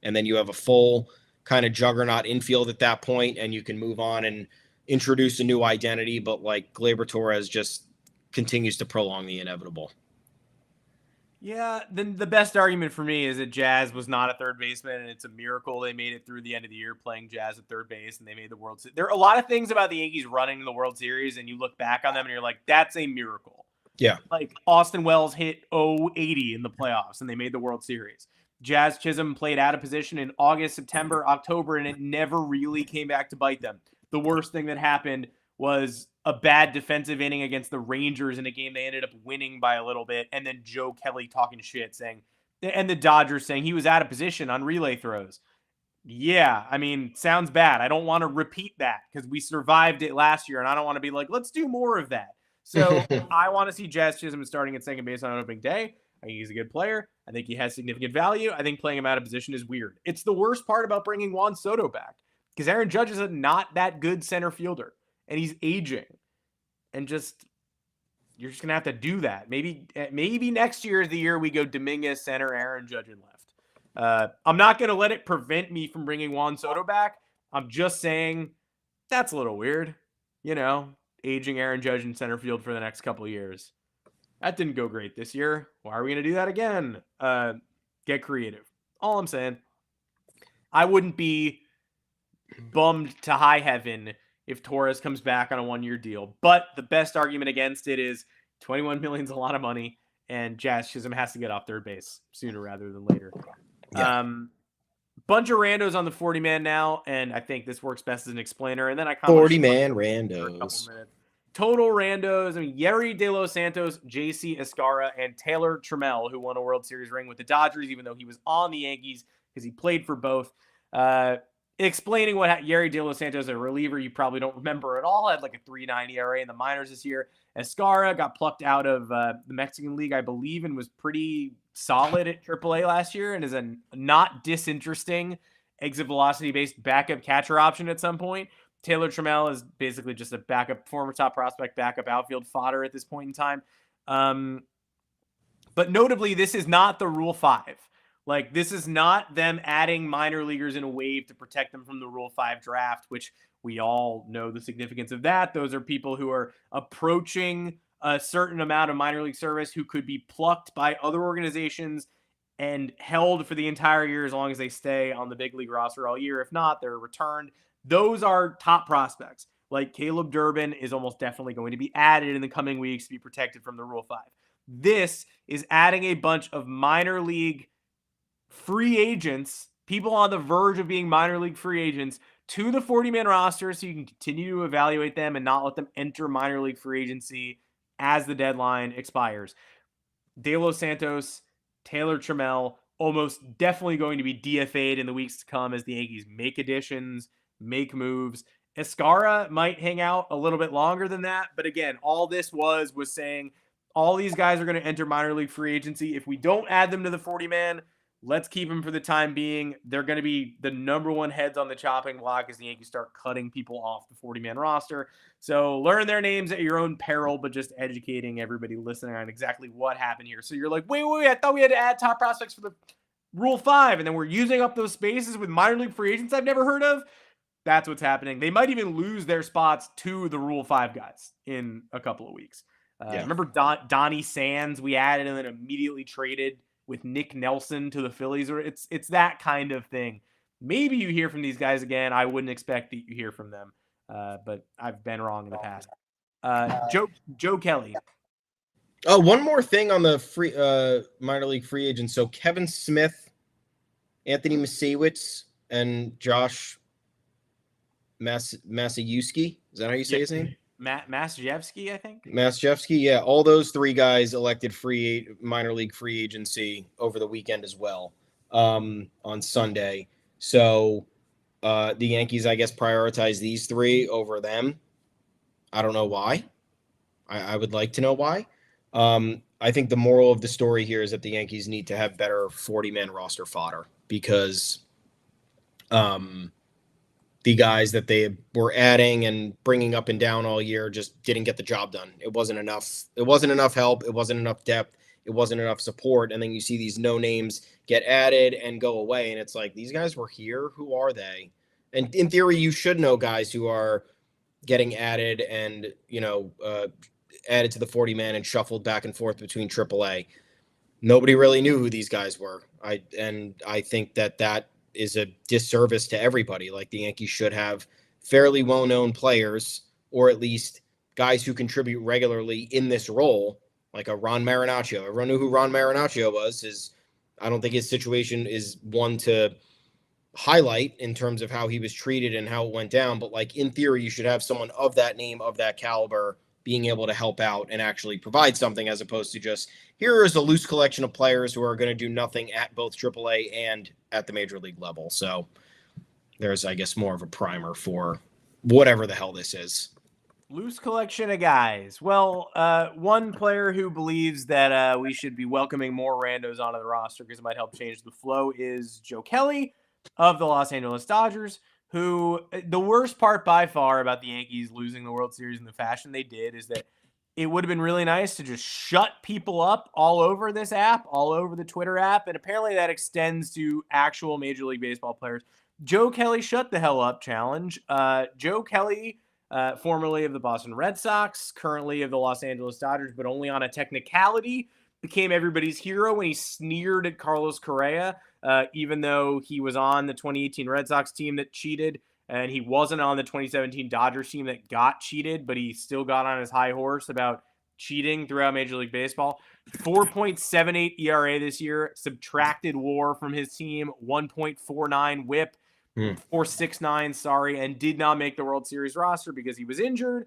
And then you have a full kind of juggernaut infield at that point, and you can move on and introduce a new identity. But like Gleyber Torres just continues to prolong the inevitable. Yeah, then the best argument for me is that Jazz was not a third baseman, and it's a miracle they made it through the end of the year playing Jazz at third base, and they made the World Series. There are a lot of things about the Yankees running the World Series, and you look back on them and you're like, that's a miracle. Yeah. Like Austin Wells hit 080 in the playoffs, and they made the World Series. Jazz Chisholm played out of position in August, September, October, and it never really came back to bite them. The worst thing that happened was a bad defensive inning against the Rangers in a game they ended up winning by a little bit, and then Joe Kelly talking shit saying, and the Dodgers saying he was out of position on relay throws. Yeah, I mean, sounds bad. I don't want to repeat that because we survived it last year, and I don't want to be like, let's do more of that. So I want to see Jazz Chisholm starting at second base on opening day. I think he's a good player. I think he has significant value. I think playing him out of position is weird. It's the worst part about bringing Juan Soto back because Aaron Judge is a not that good center fielder, and he's aging. And just you're just gonna have to do that. Maybe next year is the year we go Dominguez center, Aaron Judge in left. I'm not gonna let it prevent me from bringing Juan Soto back. I'm just saying that's a little weird, aging Aaron Judge in center field for the next couple of years. That didn't go great this year. Why are we gonna do that again? Get creative. All I'm saying. I wouldn't be bummed to high heaven if Torres comes back on a 1-year deal. But the best argument against it is $21 million is a lot of money, and Jazz Chisholm has to get off third base sooner rather than later. Yeah. Bunch of randos on the 40-man now, and I think this works best as an explainer. And then I 40-man randos. Total randos. I mean, Yerry De Los Santos, J.C. Escarra, and Taylor Trammell, who won a World Series ring with the Dodgers, even though he was on the Yankees because he played for both. Explaining what Yerry De Los Santos, a reliever you probably don't remember at all, had like a 3.9 ERA in the minors this year. Escarra got plucked out of the Mexican League, I believe, and was pretty solid at AAA last year and is a not disinteresting exit velocity-based backup catcher option at some point. Taylor Trammell is basically just a backup, former top prospect, backup outfield fodder at this point in time. But notably, this is not the Rule 5. Like, this is not them adding minor leaguers in a wave to protect them from the Rule 5 draft, which we all know the significance of that. Those are people who are approaching a certain amount of minor league service who could be plucked by other organizations and held for the entire year as long as they stay on the big league roster all year. If not, they're returned. Those are top prospects. Like Caleb Durbin is almost definitely going to be added in the coming weeks to be protected from the Rule 5. This is adding a bunch of minor league free agents, people on the verge of being minor league free agents, to the 40-man roster so you can continue to evaluate them and not let them enter minor league free agency as the deadline expires. De Los Santos, Taylor Trammell, almost definitely going to be DFA'd in the weeks to come as the Yankees make additions, make moves. Escarra might hang out a little bit longer than that, but again, all this was saying all these guys are going to enter minor league free agency. If we don't add them to the 40-man, let's keep them for the time being. They're going to be the number one heads on the chopping block as the Yankees start cutting people off the 40-man roster. So learn their names at your own peril, but just educating everybody listening on exactly what happened here. So you're like, wait, I thought we had to add top prospects for the Rule 5, and then we're using up those spaces with minor league free agents I've never heard of. That's what's happening. They might even lose their spots to the Rule 5 guys in a couple of weeks. Remember Donnie Sands we added and then immediately traded with Nick Nelson to the Phillies, or it's that kind of thing. Maybe you hear from these guys again. I wouldn't expect that you hear from them, but I've been wrong in the past. Joe Kelly. Oh, one more thing on the free minor league free agents. So Kevin Smith, Anthony Masiewicz, and Josh Masayuski. Is that how you say his name? Masjevsky, I think. Masjevsky, yeah. All those three guys elected minor league free agency over the weekend as well, on Sunday. So the Yankees, I guess, prioritize these three over them. I don't know why. I would like to know why. I think the moral of the story here is that the Yankees need to have better 40-man roster fodder because the guys that they were adding and bringing up and down all year just didn't get the job done. It wasn't enough. It wasn't enough help. It wasn't enough depth. It wasn't enough support. And then you see these no names get added and go away. And it's like, these guys were here. Who are they? And in theory, you should know guys who are getting added and, added to the 40-man and shuffled back and forth between AAA. Nobody really knew who these guys were. I think that is a disservice to everybody. Like, the Yankees should have fairly well-known players, or at least guys who contribute regularly in this role, like a Ron Marinaccio. Everyone knew who Ron Marinaccio was. I don't think his situation is one to highlight in terms of how he was treated and how it went down. But, like, in theory, you should have someone of that name, of that caliber, being able to help out and actually provide something, as opposed to just, here is a loose collection of players who are going to do nothing at both AAA and at the major league level. So there's, I guess, more of a primer for whatever the hell this is. Loose collection of guys. Well, one player who believes that we should be welcoming more randos onto the roster because it might help change the flow is Joe Kelly of the Los Angeles Dodgers, who, the worst part by far about the Yankees losing the World Series in the fashion they did is that it would have been really nice to just shut people up all over this app, all over the Twitter app, and apparently that extends to actual Major League Baseball players. Joe Kelly shut the hell up challenge. Joe Kelly, formerly of the Boston Red Sox, currently of the Los Angeles Dodgers, but only on a technicality, became everybody's hero when he sneered at Carlos Correa, even though he was on the 2018 Red Sox team that cheated, and he wasn't on the 2017 Dodgers team that got cheated, but he still got on his high horse about cheating throughout Major League Baseball. 4.78 ERA this year, subtracted WAR from his team, 1.49 WHIP, 4.69, and did not make the World Series roster because he was injured.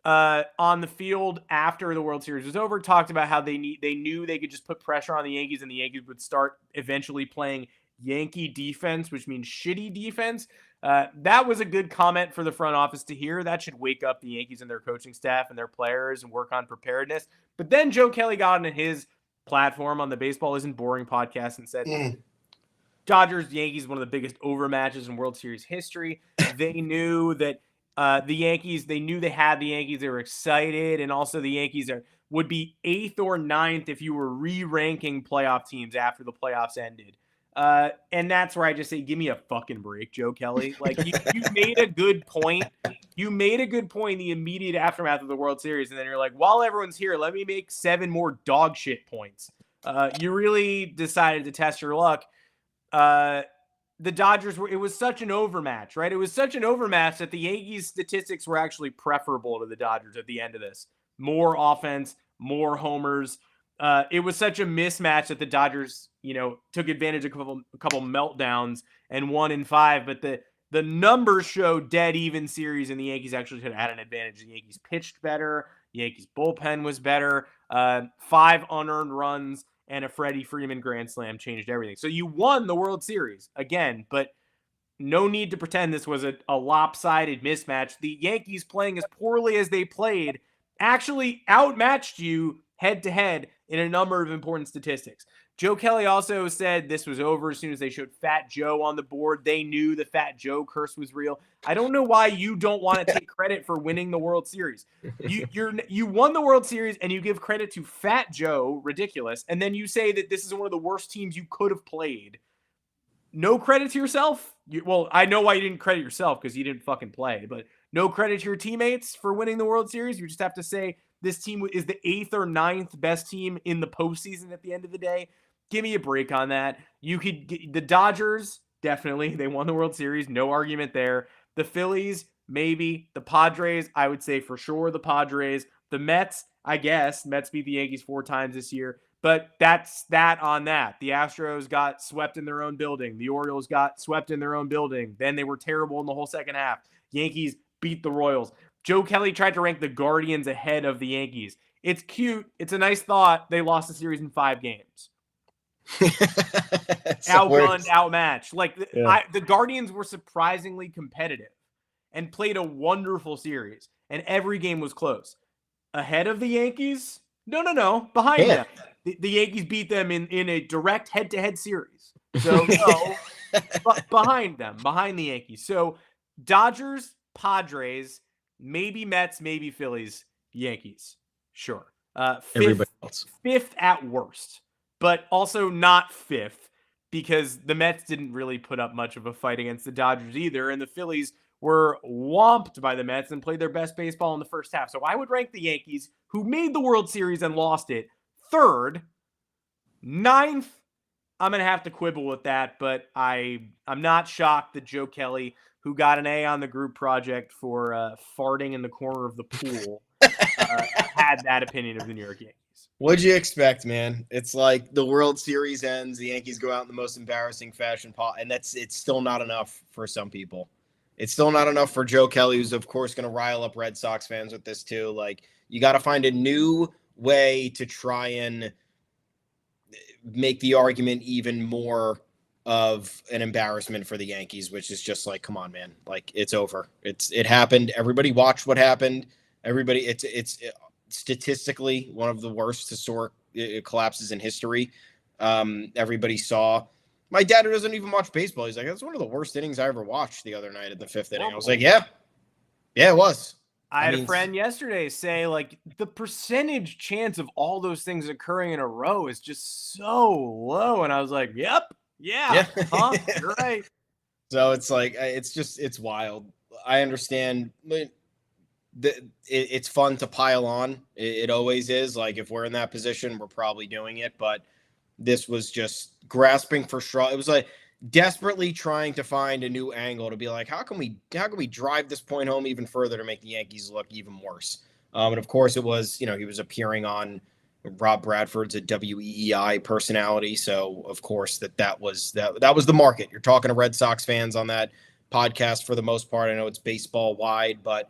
On the field after the World Series was over, talked about how they knew they could just put pressure on the Yankees and the Yankees would start eventually playing Yankee defense, which means shitty defense. That was a good comment for the front office to hear. That should wake up the Yankees and their coaching staff and their players and work on preparedness. But then Joe Kelly got on his platform on the Baseball Isn't Boring podcast and said, Dodgers, Yankees, one of the biggest overmatches in World Series history. They knew that the Yankees, they knew they had the Yankees. They were excited. And also the Yankees would be 8th or 9th if you were re-ranking playoff teams after the playoffs ended. And that's where I just say, give me a fucking break, Joe Kelly. Like, you made a good point. You made a good point in the immediate aftermath of the World Series. And then you're like, while everyone's here, let me make 7 more dog shit points. You really decided to test your luck. The Dodgers it was such an overmatch, right? It was such an overmatch that the Yankees statistics were actually preferable to the Dodgers at the end of this. More offense, more homers. It was such a mismatch that the Dodgers, took advantage of a couple meltdowns and won in 5. But the numbers show dead even series, and the Yankees actually should have had an advantage. The Yankees pitched better. The Yankees bullpen was better. 5 unearned runs and a Freddie Freeman grand slam changed everything. So you won the World Series again, but no need to pretend this was a lopsided mismatch. The Yankees, playing as poorly as they played, actually outmatched you head-to-head in a number of important statistics. Joe Kelly also said this was over as soon as they showed Fat Joe on the board. They knew the Fat Joe curse was real. I don't know why you don't want to take credit for winning the World Series. You won the World Series and you give credit to Fat Joe, ridiculous, and then you say that this is one of the worst teams you could have played. No credit to yourself? Well, I know why you didn't credit yourself, because you didn't fucking play, but no credit to your teammates for winning the World Series. You just have to say this team is the 8th or 9th best team in the postseason at the end of the day. Give me a break on that. You could get the Dodgers, definitely. They won the World Series. No argument there. The Phillies, maybe. The Padres, I would say for sure the Padres. The Mets, I guess. Mets beat the Yankees 4 times this year. But that's that on that. The Astros got swept in their own building. The Orioles got swept in their own building. Then they were terrible in the whole second half. Yankees beat the Royals. Joe Kelly tried to rank the Guardians ahead of the Yankees. It's cute. It's a nice thought. They lost the series in 5 games. Outgunned, outmatched. Like the Guardians were surprisingly competitive and played a wonderful series, and every game was close. Ahead of the Yankees? No, behind them. The Yankees beat them in a direct head-to-head series. So behind them, behind the Yankees. So Dodgers, Padres, maybe Mets, maybe Phillies, Yankees. Sure. Everybody else. Fifth at worst, but also not fifth because the Mets didn't really put up much of a fight against the Dodgers either, and the Phillies were whomped by the Mets and played their best baseball in the first half. So I would rank the Yankees, who made the World Series and lost it, third. Ninth, I'm going to have to quibble with that, but I'm not shocked that Joe Kelly, who got an A on the group project for farting in the corner of the pool, had that opinion of the New York Yankees. What'd you expect, man? It's like the World Series ends, the Yankees go out in the most embarrassing fashion, and it's still not enough for some people. It's still not enough for Joe Kelly, who's of course going to rile up Red Sox fans with this too. Like, you got to find a new way to try and make the argument even more of an embarrassment for the Yankees, which is just like, come on, man. Like, it's over. It happened. Everybody watched what happened. Everybody, it's statistically one of the worst historic collapses in history. Everybody saw. My dad, who doesn't even watch baseball, he's like, that's one of the worst innings I ever watched the other night in the fifth inning. I was like, yeah, it was. I had a friend yesterday say, like, the percentage chance of all those things occurring in a row is just so low. And I was like, yep, yeah. You're right. So it's like, it's wild. I understand. It's fun to pile on. It always is. Like, if we're in that position, we're probably doing it. But this was just grasping for straw. It was like desperately trying to find a new angle to be like, how can we drive this point home even further to make the Yankees look even worse? And of course it was, he was appearing on Rob Bradford's a WEEI personality. So of course that was the market. You're talking to Red Sox fans on that podcast for the most part. I know it's baseball wide, but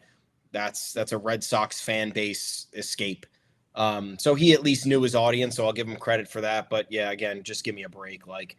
that's a Red Sox fan base escape. So he at least knew his audience, so I'll give him credit for that. But yeah, again, just give me a break. Like,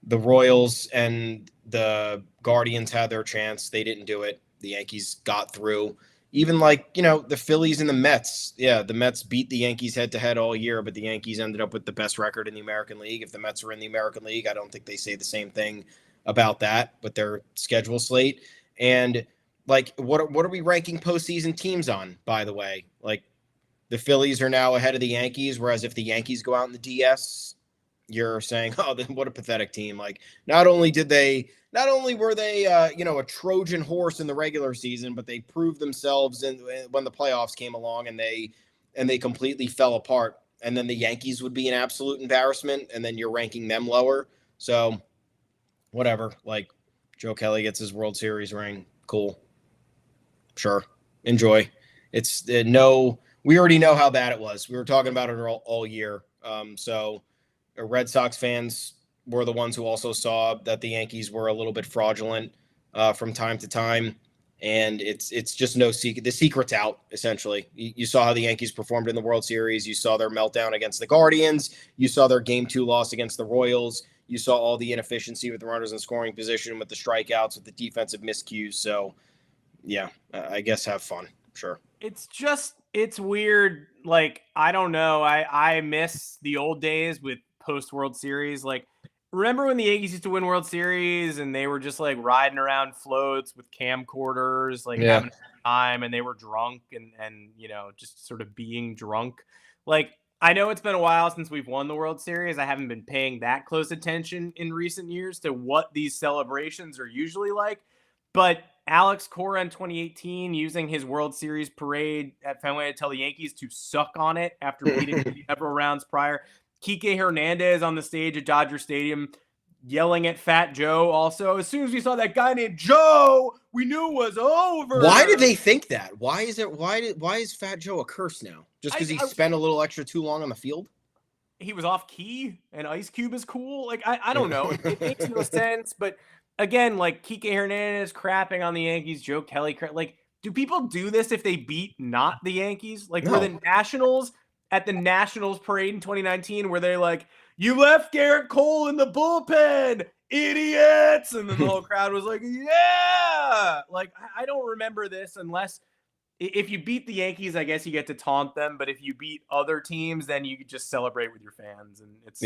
the Royals and the Guardians had their chance. They didn't do it. The Yankees got through. Even like, the Phillies and the Mets. Yeah, the Mets beat the Yankees head-to-head all year, but the Yankees ended up with the best record in the American League. If the Mets were in the American League, I don't think they say the same thing about that with their schedule slate. And, like, what are we ranking postseason teams on, by the way? Like, the Phillies are now ahead of the Yankees, whereas if the Yankees go out in the DS, you're saying, oh, then what a pathetic team. Like, not only were they, a Trojan horse in the regular season, but they proved themselves when the playoffs came along and they completely fell apart. And then the Yankees would be an absolute embarrassment. And then you're ranking them lower. So whatever, like, Joe Kelly gets his World Series ring. Cool. Sure. Enjoy. We already know how bad it was. We were talking about it all year. So Red Sox fans were the ones who also saw that the Yankees were a little bit fraudulent from time to time. And it's just no secret. The secret's out, essentially. You saw how the Yankees performed in the World Series. You saw their meltdown against the Guardians. You saw their Game 2 loss against the Royals. You saw all the inefficiency with the runners in scoring position, with the strikeouts, with the defensive miscues. So, yeah, I guess have fun. Sure. It's weird. Like, I don't know. I miss the old days with post-World Series. Like, remember when the Yankees used to win World Series and they were just like riding around floats with camcorders, like having a time, and they were drunk and just sort of being drunk. Like, I know it's been a while since we've won the World Series. I haven't been paying that close attention in recent years to what these celebrations are usually like. But Alex Cora in 2018 using his World Series parade at Fenway to tell the Yankees to suck on it after beating several rounds prior. Kike Hernandez on the stage at Dodger Stadium yelling at Fat Joe also. As soon as we saw that guy named Joe, we knew it was over. Why did they think that? Why is Fat Joe a curse now? Just because he spent a little extra too long on the field? He was off key and Ice Cube is cool. Like, I don't know. It makes no sense. But again, like, Kike Hernandez crapping on the Yankees, Joe Kelly, like, do people do this if they beat not the Yankees? Like, No. Were the Nationals at the Nationals parade in 2019 where they like, you left Gerrit Cole in the bullpen, idiots, and then the whole crowd was like, yeah. Like, I don't remember this unless if you beat the Yankees, I guess you get to taunt them, but if you beat other teams, then you just celebrate with your fans, and it's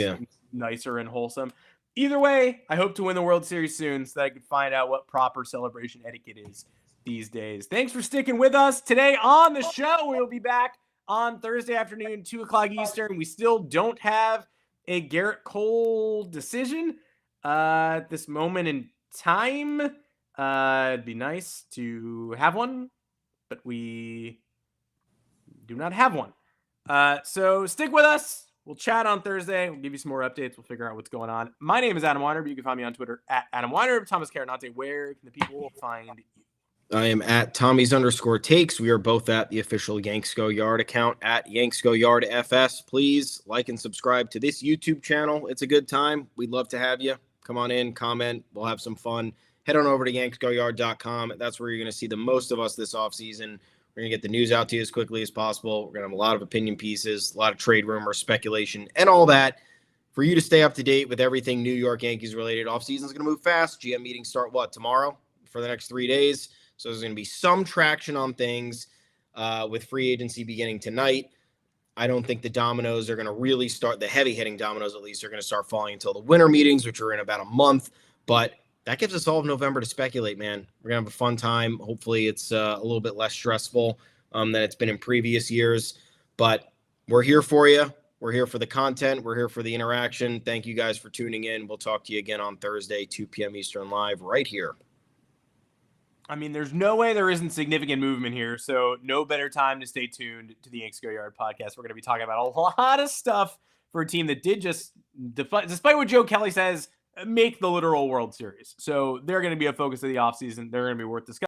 nicer and wholesome. Either way, I hope to win the World Series soon so that I can find out what proper celebration etiquette is these days. Thanks for sticking with us. Today on the show, we'll be back on Thursday afternoon, 2 o'clock Eastern. We still don't have a Gerrit Cole decision at this moment in time. It'd be nice to have one, but we do not have one. So stick with us. We'll chat on Thursday. We'll give you some more updates. We'll figure out what's going on. My name is Adam Weinrib. You can find me on Twitter at Adam Weinrib. Thomas Carannante, where can the people find you? I am at Tommy's_takes. We are both at the official Yanks Go Yard account at Yanks Go Yard FS. Please like and subscribe to this YouTube channel. It's a good time. We'd love to have you. Come on in, comment. We'll have some fun. Head on over to yanksgoyard.com. That's where you're going to see the most of us this offseason. We're going to get the news out to you as quickly as possible. We're going to have a lot of opinion pieces, a lot of trade rumors, speculation, and all that for you to stay up to date with everything New York Yankees related. Offseason is going to move fast. GM meetings start tomorrow for the next 3 days. So there's going to be some traction on things with free agency beginning tonight. I don't think the dominoes are going to really start. The heavy hitting dominoes, at least, are going to start falling until the winter meetings, which are in about a month. But that gives us all of November to speculate, man. We're going to have a fun time. Hopefully it's a little bit less stressful than it's been in previous years. But we're here for you. We're here for the content. We're here for the interaction. Thank you guys for tuning in. We'll talk to you again on Thursday, 2 p.m. Eastern live right here. I mean, there's no way there isn't significant movement here, so no better time to stay tuned to the Yanks Go Yard podcast. We're going to be talking about a lot of stuff for a team that did just, despite what Joe Kelly says, make the literal World Series. So they're going to be a focus of the offseason. They're going to be worth discussing.